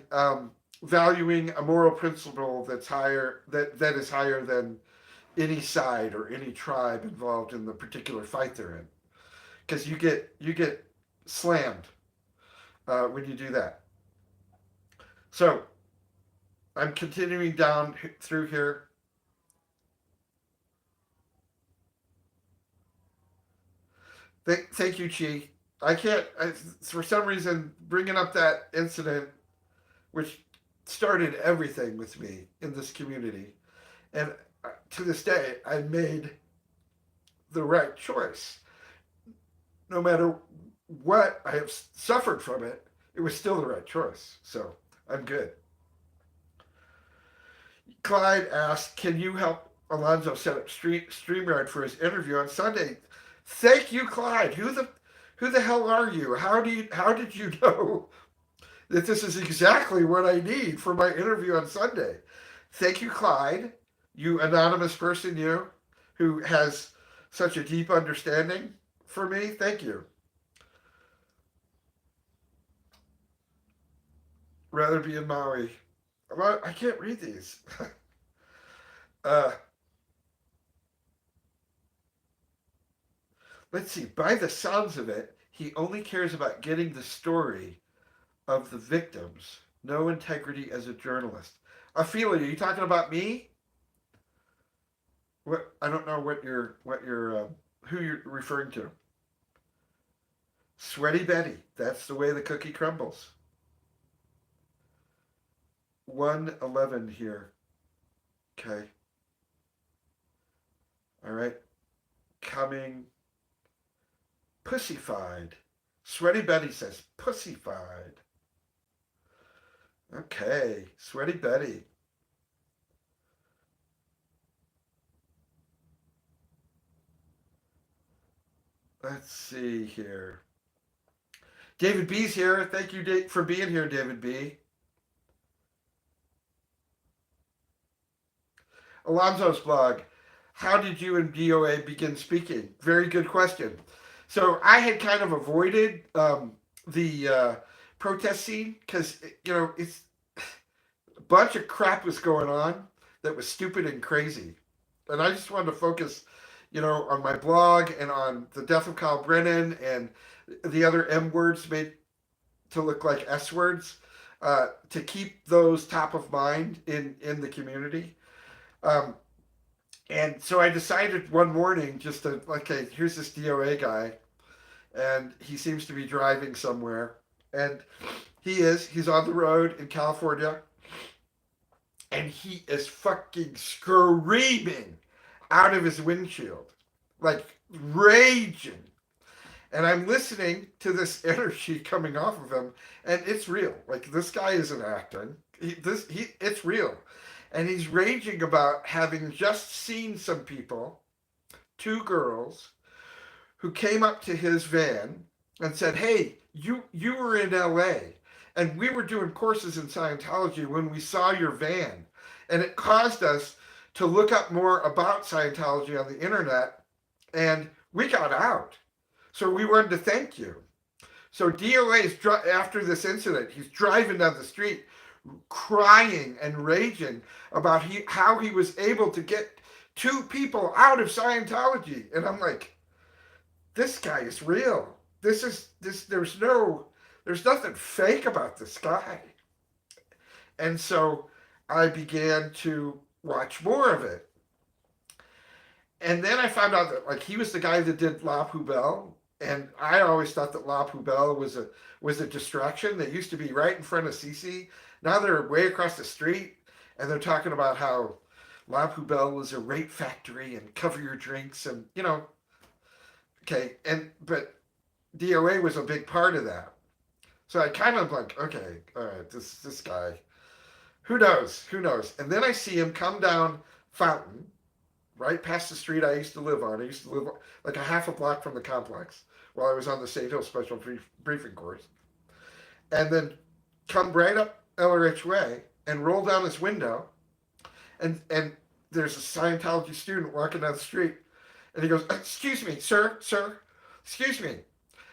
valuing a moral principle that's higher, that is higher than any side or any tribe involved in the particular fight they're in. Because you get slammed when you do that. So I'm continuing down through here. Thank you, Chi. I can't, for some reason, bringing up that incident, which started everything with me in this community. And to this day, I made the right choice. No matter what I have suffered from it, it was still the right choice. So I'm good. Clyde asked, can you help Alonzo set up StreamYard for his interview on Sunday? Thank you, Clyde. Who the hell are you? How did you know that this is exactly what I need for my interview on Sunday? Thank you, Clyde. You anonymous person, you who has such a deep understanding for me. Thank you. Rather be in Maui. Well, I can't read these. uh, let's see. By the sounds of it, he only cares about getting the story of the victims. No integrity as a journalist. Ophelia, are you talking about me? What I don't know who you're referring to. Sweaty Betty. That's the way the cookie crumbles. 111 here. Okay. All right. Coming. Pussified. Sweaty Betty says pussified. Okay. Sweaty Betty. Let's see here. David B's here. Thank you for being here, David B. Alonzo's blog. How did you and DOA begin speaking? Very good question. So I had kind of avoided the protest scene because it's a bunch of crap was going on that was stupid and crazy, and I just wanted to focus, on my blog and on the death of Kyle Brennan and the other M words made to look like S words, to keep those top of mind in the community. Um, and so I decided one morning just to, okay, here's this DOA guy, and he seems to be driving somewhere, and he's on the road in California, and he is fucking screaming out of his windshield, like raging. And I'm listening to this energy coming off of him, and it's real. Like, this guy isn't acting. It's real. And he's raging about having just seen some people, two girls, who came up to his van and said, "Hey, you were in LA, and we were doing courses in Scientology when we saw your van, and it caused us to look up more about Scientology on the internet, and we got out. So we wanted to thank you." So DOA is after this incident, he's driving down the street, crying and raging about how he was able to get two people out of Scientology, and I'm like, this guy is real. There's nothing fake about this guy. And so I began to watch more of it. And then I found out that, like, he was the guy that did La Poubelle, and I always thought that La Poubelle was a distraction. They used to be right in front of Cece. Now they're way across the street, and they're talking about how La Poubelle was a rape factory and cover your drinks, and okay, but DOA was a big part of that. So I kind of like, okay, all right, this guy, who knows? And then I see him come down Fountain, right past the street I used to live on. I used to live like a half a block from the complex while I was on the St. Hill Special Briefing course. And then come right up Ellerich Way and roll down his window, and there's a Scientology student walking down the street, and he goes, "Excuse me, sir, excuse me.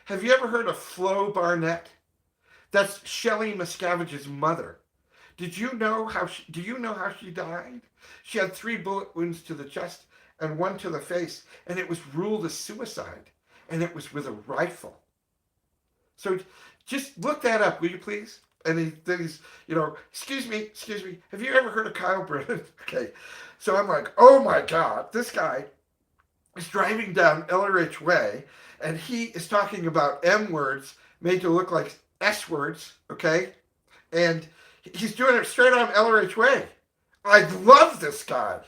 Have you ever heard of Flo Barnett? That's Shelley Miscavige's mother. Do you know how she died? She had 3 bullet wounds to the chest and 1 to the face, and it was ruled a suicide, and it was with a rifle." So just look that up, will you please? And then he's, excuse me, have you ever heard of Kyle Brennan? Okay. So I'm like, oh my God, this guy is driving down Ellerich Way, and he is talking about M words made to look like S words, okay? And he's doing it straight on Ellerich Way. I love this guy.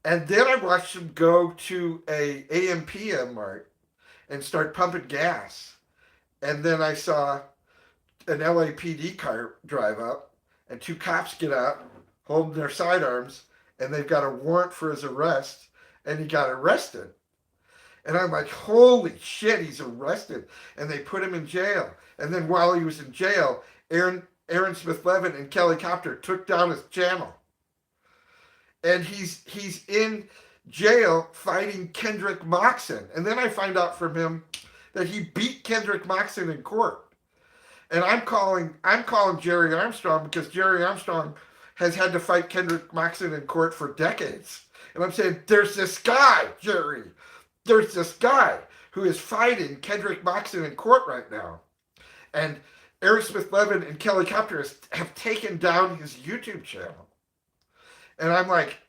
And then I watched him go to a AM/PM mart and start pumping gas. And then I saw an LAPD car drive up, and 2 cops get out holding their sidearms, and they've got a warrant for his arrest, and he got arrested. And I'm like, holy shit, he's arrested. And they put him in jail. And then while he was in jail, Aaron Smith-Levin and Kelly Copter took down his channel. And he's in jail fighting Kendrick Moxon. And then I find out from him that he beat Kendrick Moxon in court. And I'm calling Jerry Armstrong, because Jerry Armstrong has had to fight Kendrick Moxon in court for decades. And I'm saying, there's this guy, Jerry. There's this guy who is fighting Kendrick Moxon in court right now. And Aaron Smith-Levin and Kelly Copter have taken down his YouTube channel. And I'm like,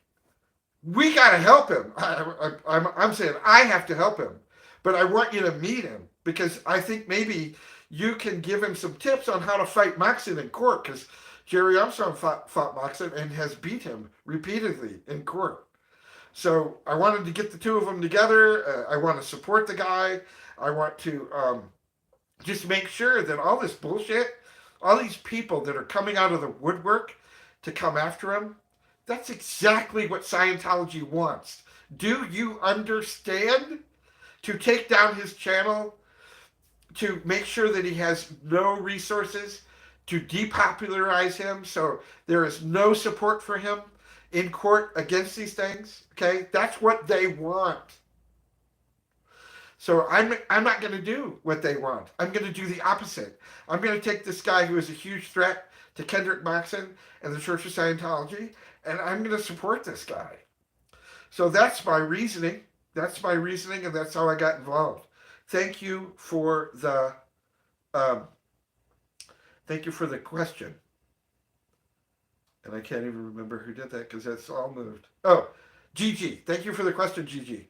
we got to help him. I'm saying, I have to help him. But I want you to meet him, because I think maybe you can give him some tips on how to fight Moxon in court, because Jerry Armstrong fought Moxon and has beat him repeatedly in court. So I wanted to get the 2 of them together. I want to support the guy. I want to just make sure that all this bullshit, all these people that are coming out of the woodwork to come after him, that's exactly what Scientology wants. Do you understand? To take down his channel, to make sure that he has no resources to depopularize him, so there is no support for him in court against these things. Okay, that's what they want. So I'm not going to do what they want. I'm going to do the opposite. I'm going to take this guy who is a huge threat to Kendrick Moxon and the Church of Scientology, and I'm going to support this guy. So that's my reasoning. That's my reasoning, and that's how I got involved. Thank you for the um, thank you for the question. And I can't even remember who did that because that's all moved. Oh, Gigi. Thank you for the question, Gigi.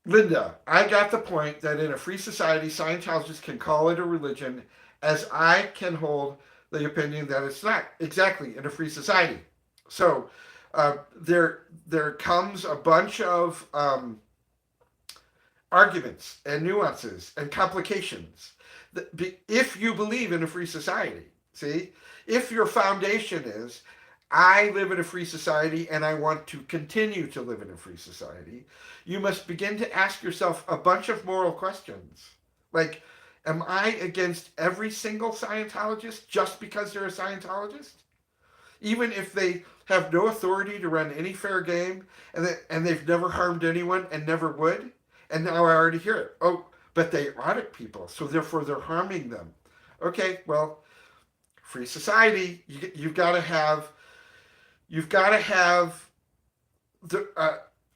Linda, I got the point that in a free society, Scientologists can call it a religion, as I can hold the opinion that it's not exactly in a free society. So there comes a bunch of arguments and nuances and complications. If you believe in a free society, see, if your foundation is, I live in a free society and I want to continue to live in a free society, you must begin to ask yourself a bunch of moral questions. Like, am I against every single Scientologist just because they're a Scientologist? Even if they have no authority to run any fair game and they've never harmed anyone and never would? And now I already hear it. Oh, but they audit people, so therefore they're harming them. Okay, well, free society, you've got to have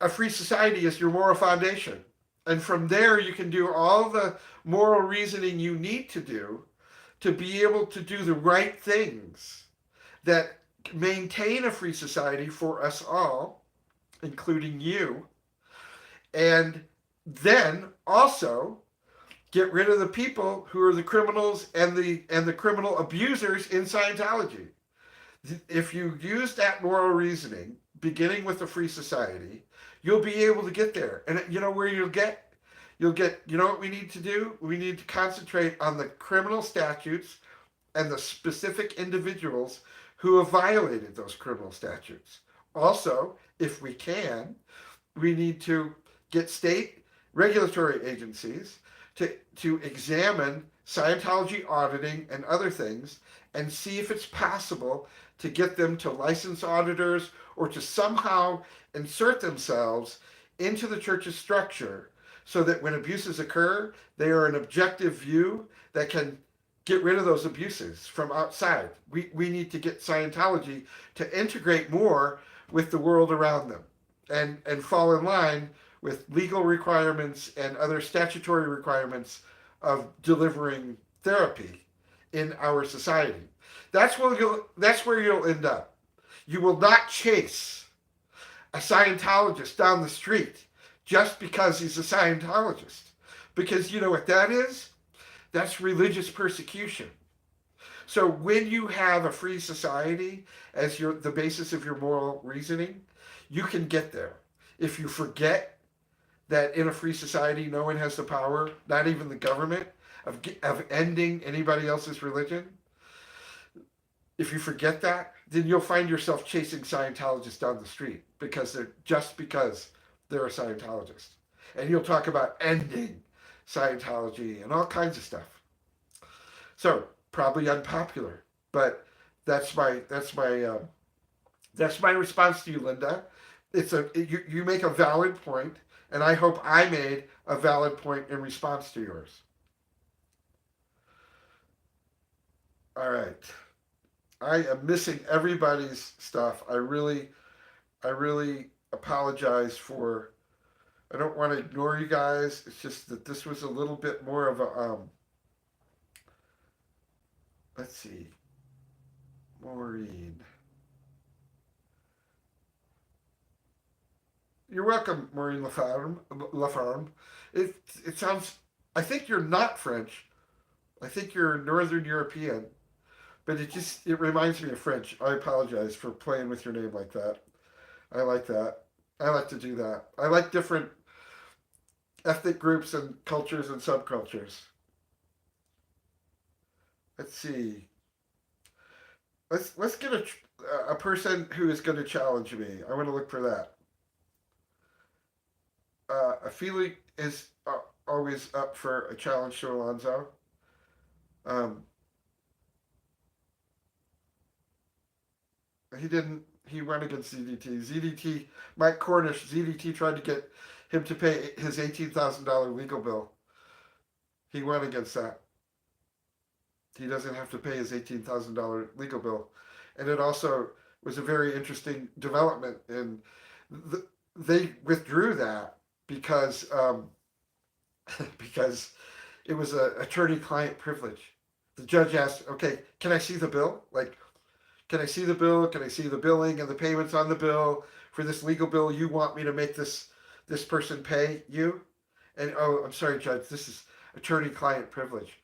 a free society as your moral foundation, and from there you can do all the moral reasoning you need to do to be able to do the right things that maintain a free society for us all, including you, and then also get rid of the people who are the criminals and the criminal abusers in Scientology. If you use that moral reasoning, beginning with a free society, you'll be able to get there. And you know where you'll get, you know what we need to do? We need to concentrate on the criminal statutes and the specific individuals who have violated those criminal statutes. Also, if we can, we need to get state regulatory agencies to examine Scientology auditing and other things and see if it's possible to get them to license auditors or to somehow insert themselves into the church's structure so that when abuses occur, they are an objective view that can get rid of those abuses from outside. We need to get Scientology to integrate more with the world around them and fall in line with legal requirements and other statutory requirements of delivering therapy in our society. That's where you'll end up. You will not chase a Scientologist down the street just because he's a Scientologist. Because you know what that is? That's religious persecution. So when you have a free society as the basis of your moral reasoning, you can get there. If you forget that in a free society, no one has the power, not even the government, of ending anybody else's religion, if you forget that, then you'll find yourself chasing Scientologists down the street because they're a Scientologist. And you'll talk about ending Scientology and all kinds of stuff. So probably unpopular, but that's my response to you, Linda. You make a valid point, and I hope I made a valid point in response to yours. All right. I am missing everybody's stuff. I really apologize for. I don't want to ignore you guys. It's just that this was a little bit more of a let's see. Maureen. You're welcome, Maureen Lafarme. It sounds. I think you're not French. I think you're Northern European, but it reminds me of French. I apologize for playing with your name like that. I like that. I like to do that. I like different ethnic groups and cultures and subcultures. Let's see. Let's get a person who is going to challenge me. I want to look for that. Afili is always up for a challenge to Alonso. Um, he didn't. He went against ZDT. ZDT, Mike Cornish, ZDT tried to get him to pay his $18,000 legal bill. He went against that. He doesn't have to pay his $18,000 legal bill. And it also was a very interesting development. And they withdrew that because because it was an attorney-client privilege. The judge asked, "Okay, can I see the bill? Like, can I see the bill? Can I see the billing and the payments on the bill for this legal bill you want me to make this person pay you?" And oh, I'm sorry, Judge, this is attorney-client privilege.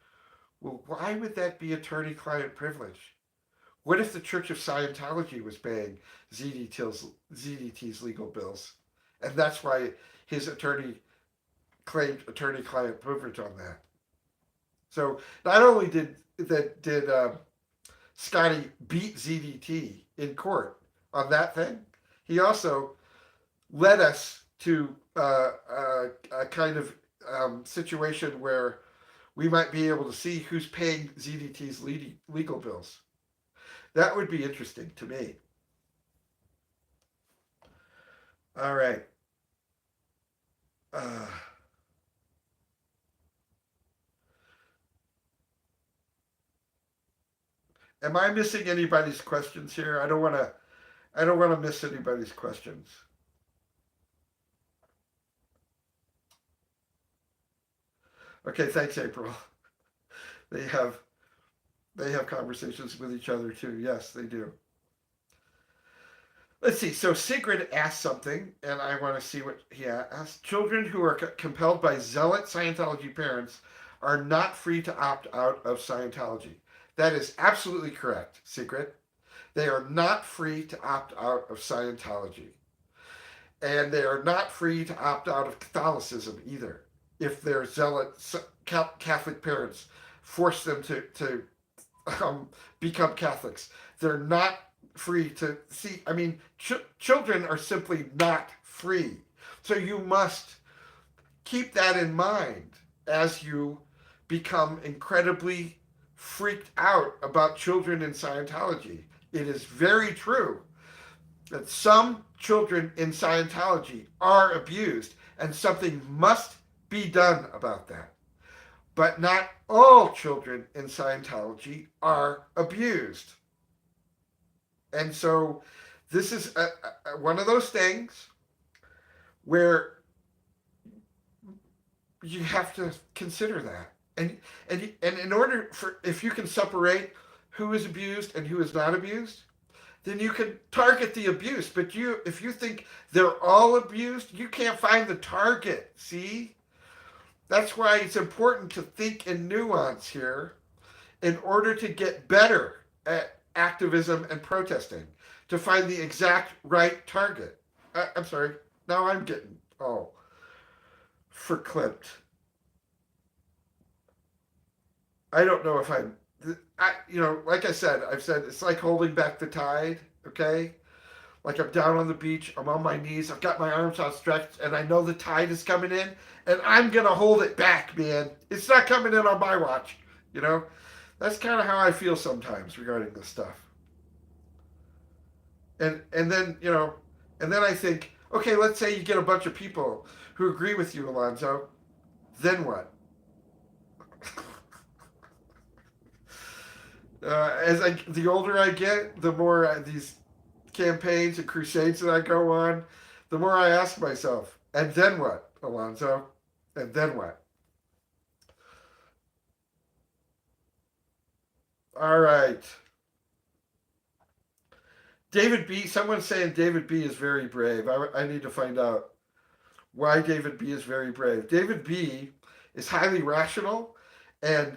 Well, why would that be attorney-client privilege? What if the Church of Scientology was paying ZDT's legal bills, and that's why his attorney claimed attorney-client privilege on that? So not only did Scotty beat ZDT in court on that thing, he also led us to a kind of situation where we might be able to see who's paying ZDT's legal bills. That would be interesting to me. All right. Uh, am I missing anybody's questions here? I don't want to. I don't want to miss anybody's questions. Okay, thanks, April. They have they have conversations with each other too. Yes, they do. Let's see. So Sigrid asked something, and I want to see what he asked. Children who are compelled by zealot Scientology parents are not free to opt out of Scientology. That is absolutely correct, Sigrid. They are not free to opt out of Scientology. And they are not free to opt out of Catholicism either if their zealot Catholic parents force them to become Catholics. They're not free to see. I mean, children are simply not free. So you must keep that in mind as you become incredibly freaked out about children in Scientology. It is very true that some children in Scientology are abused, and something must be done about that. But not all children in Scientology are abused. And so this is one of those things where you have to consider that. And in order for, if you can separate who is abused and who is not abused, then you can target the abuse. But if you think they're all abused, you can't find the target. See? That's why it's important to think in nuance here in order to get better at activism and protesting, to find the exact right target. I'm sorry. Now I'm getting all verklempt. I don't know if like I said, I've said it's like holding back the tide, okay? Like I'm down on the beach, I'm on my knees, I've got my arms outstretched, and I know the tide is coming in, and I'm going to hold it back, man. It's not coming in on my watch, you know? That's kind of how I feel sometimes regarding this stuff. And then, and then I think, okay, let's say you get a bunch of people who agree with you, Alonzo. Then what? The older I get, the more these campaigns and crusades that I go on, the more I ask myself, and then what, Alonzo? And then what? All right. David B. Someone's saying David B. is very brave. I need to find out why David B. is very brave. David B. is highly rational and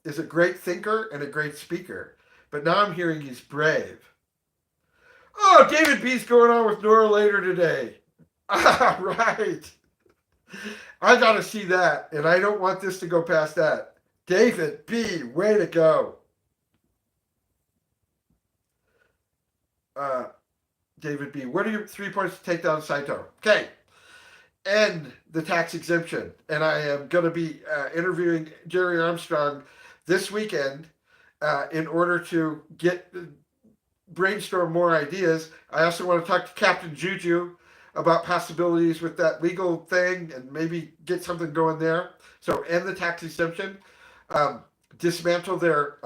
is a great thinker and a great speaker. But now I'm hearing he's brave. Oh, David B.'s going on with Nora later today. Ah, right. I got to see that, and I don't want this to go past that. David B., way to go. David B., what are your 3 points to take down Saito? Okay. end the tax exemption. And I am going to be interviewing Jerry Armstrong this weekend in order to get brainstorm more ideas. I also want to talk to Captain Juju about possibilities with that legal thing and maybe get something going there. So end the tax exemption, um, dismantle their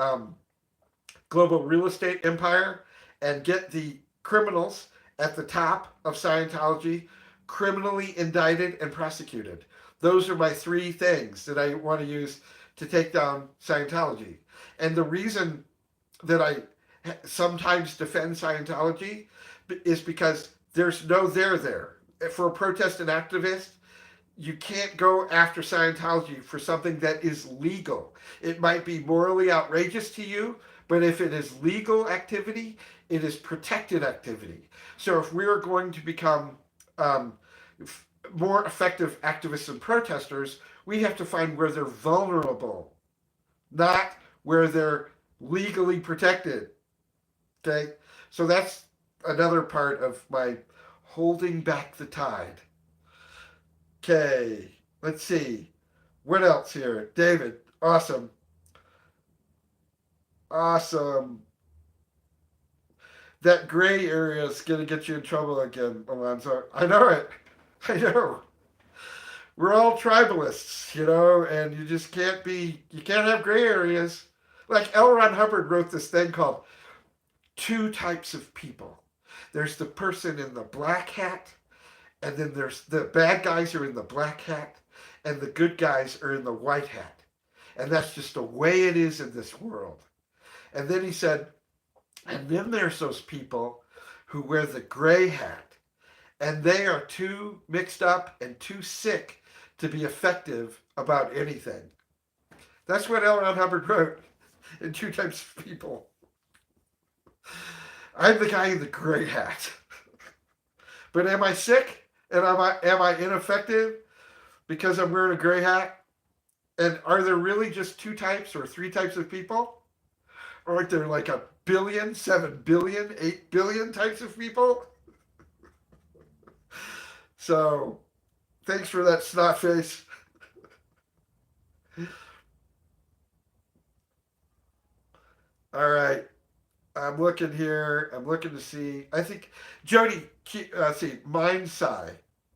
global real estate empire, and get the criminals at the top of Scientology criminally indicted and prosecuted. Those are my three things that I want to use to take down Scientology. And the reason that I sometimes defend Scientology is because there's no there. For a protest and activist, you can't go after Scientology for something that is legal. It might be morally outrageous to you, but if it is legal activity, it is protected activity. So if we're going to become um, more effective activists and protesters, we have to find where they're vulnerable, not where they're legally protected. Okay? So that's another part of my holding back the tide. Okay, let's see. What else here? David, awesome. Awesome. That gray area is going to get you in trouble again, Alonzo. I know it. I know. We're all tribalists, and you can't have gray areas. Like L. Ron Hubbard wrote this thing called Two Types of People. There's the person in the black hat, and then there's the bad guys are in the black hat, and the good guys are in the white hat. And that's just the way it is in this world. And then he said, and then there's those people who wear the gray hat, and they are too mixed up and too sick to be effective about anything. That's what L. Ron Hubbard wrote in Two Types of People. I'm the guy in the gray hat. But am I sick? And am I ineffective because I'm wearing a gray hat? And are there really just two types or three types of people? Or aren't there like 1 billion, 7 billion, 8 billion types of people? So thanks for that snot face. All right. I'm looking here. I'm looking to see. I think Jody, see, Mindsci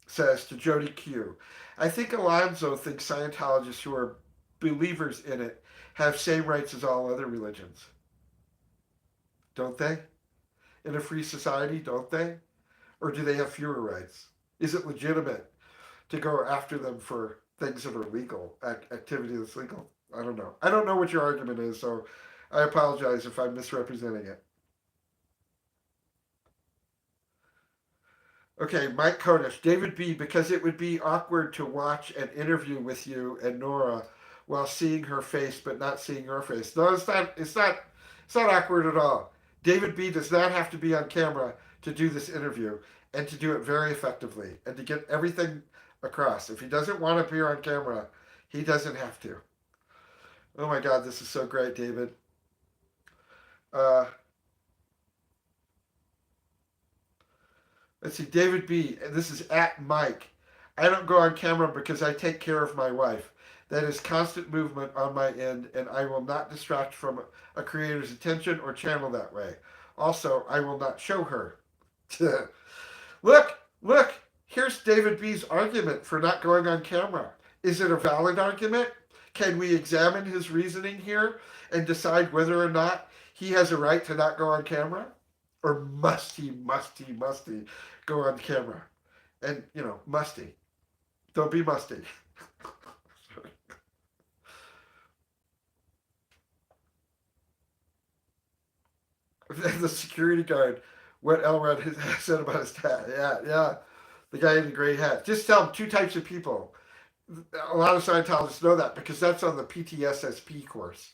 says to Jody Q. I think Alonzo thinks Scientologists who are believers in it have same rights as all other religions. Don't they? In a free society, don't they? Or do they have fewer rights? Is it legitimate to go after them for things that are legal, activity that's legal? I don't know. I don't know what your argument is, so I apologize if I'm misrepresenting it. Okay, Mike Konish, David B. Because it would be awkward to watch an interview with you and Nora while seeing her face but not seeing your face. No, it's not. It's not. It's not awkward at all. David B. does not have to be on camera to do this interview and to do it very effectively and to get everything across. If he doesn't want to appear on camera, he doesn't have to. Oh my God, this is so great, David. Uh, let's see, David B. And this is at Mike. I don't go on camera because I take care of my wife. That is constant movement on my end, and I will not distract from a creator's attention or channel that way. Also, I will not show her. Look, here's David B.'s argument for not going on camera. Is it a valid argument? Can we examine his reasoning here and decide whether or not he has a right to not go on camera? Or must he go on camera? And, must he? Don't be musty. The security guard, what Elrod has said about his hat. Yeah. The guy in the gray hat. Just tell him two types of people. A lot of Scientologists know that because that's on the PTSSP course.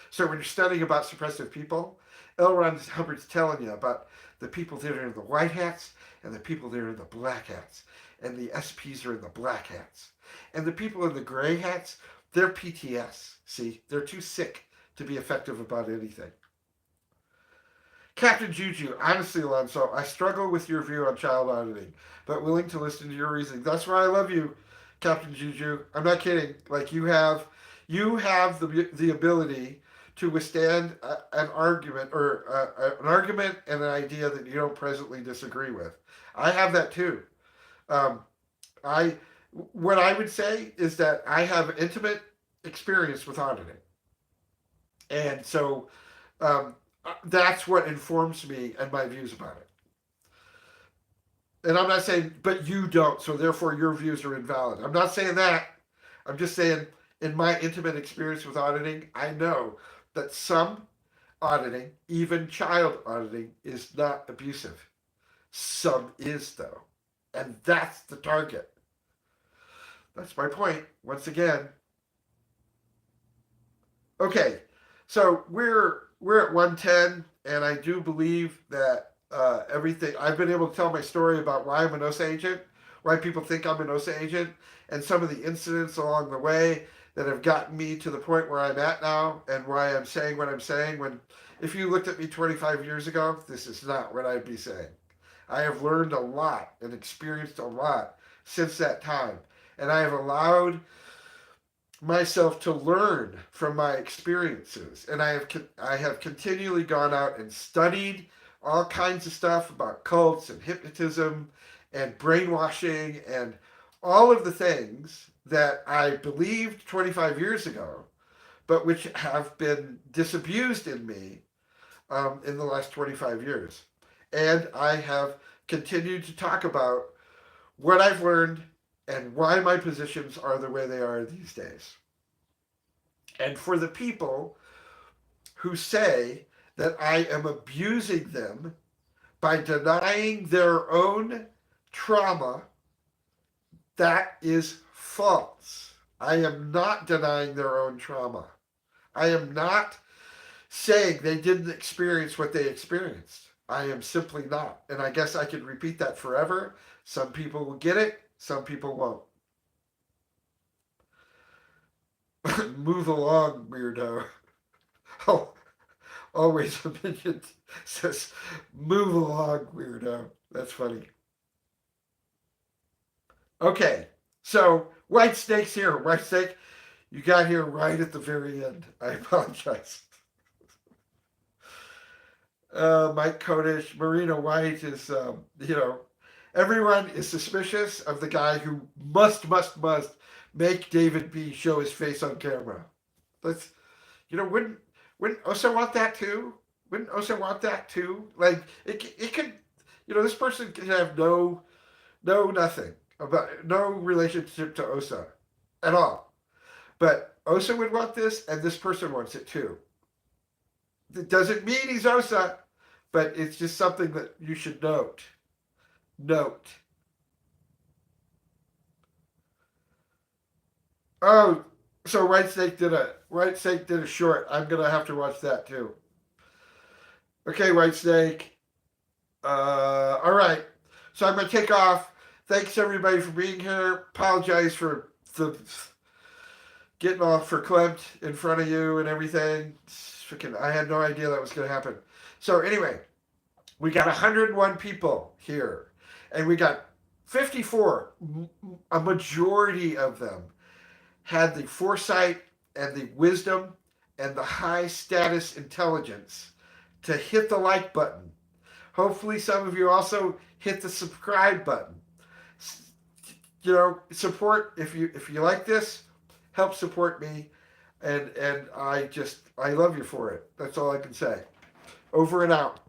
So when you're studying about suppressive people, L. Ron Hubbard's telling you about the people that are in the white hats and the people that are in the black hats. And the SPs are in the black hats. And the people in the gray hats, they're PTS. See, they're too sick to be effective about anything. Captain Juju, honestly, Alonso, I struggle with your view on child auditing, but willing to listen to your reasoning. That's why I love you, Captain Juju. I'm not kidding. Like you have the ability to withstand an argument or an argument and an idea that you don't presently disagree with. I have that too. Um, I what I would say is that I have intimate experience with auditing, and so um, that's what informs me and my views about it. And I'm not saying, but you don't, so therefore your views are invalid. I'm not saying that. I'm just saying, in my intimate experience with auditing, I know that some auditing, even child auditing, is not abusive. Some is, though. And that's the target. That's my point. Once again, okay, so we're at 110, and I do believe that everything I've been able to tell my story about why I'm an OSA agent, why people think I'm an OSA agent, and some of the incidents along the way that have gotten me to the point where I'm at now, and why I'm saying what I'm saying. When if you looked at me 25 years ago, this is not what I'd be saying. I have learned a lot and experienced a lot since that time, and I have allowed myself to learn from my experiences, and I have continually gone out and studied all kinds of stuff about cults and hypnotism and brainwashing and all of the things that I believed 25 years ago, but which have been disabused in me in the last 25 years. And I have continued to talk about what I've learned and why my positions are the way they are these days. And for the people who say that I am abusing them by denying their own trauma, that is false. I am not denying their own trauma. I am not saying they didn't experience what they experienced. I am simply not. And I guess I could repeat that forever. Some people will get it, some people won't. Move along, weirdo. Oh, always opinion says, move along, weirdo. That's funny. Okay, so White Snake's here. White Snake, you got here right at the very end. I apologize. Mike Kodish, Marina White is, everyone is suspicious of the guy who must make David B show his face on camera. Let's, wouldn't OSA want that too? Wouldn't OSA want that too? Like it could, this person could have nothing about no relationship to OSA at all, but OSA would want this, and this person wants it too. It doesn't mean he's OSA, but it's just something that you should note. Note. Oh, so White Snake did a short. I'm gonna have to watch that too. Okay, White Snake. All right. So I'm gonna take off. Thanks everybody for being here. Apologize for the getting off for Klimt in front of you and everything. Freaking, I had no idea that was gonna happen. So anyway, we got 101 people here, and we got 54. A majority of them had the foresight and the wisdom and the high status intelligence to hit the like button. Hopefully some of you also hit the subscribe button. Support, if you like this, help support me, and I love you for it. That's all I can say. Over and out.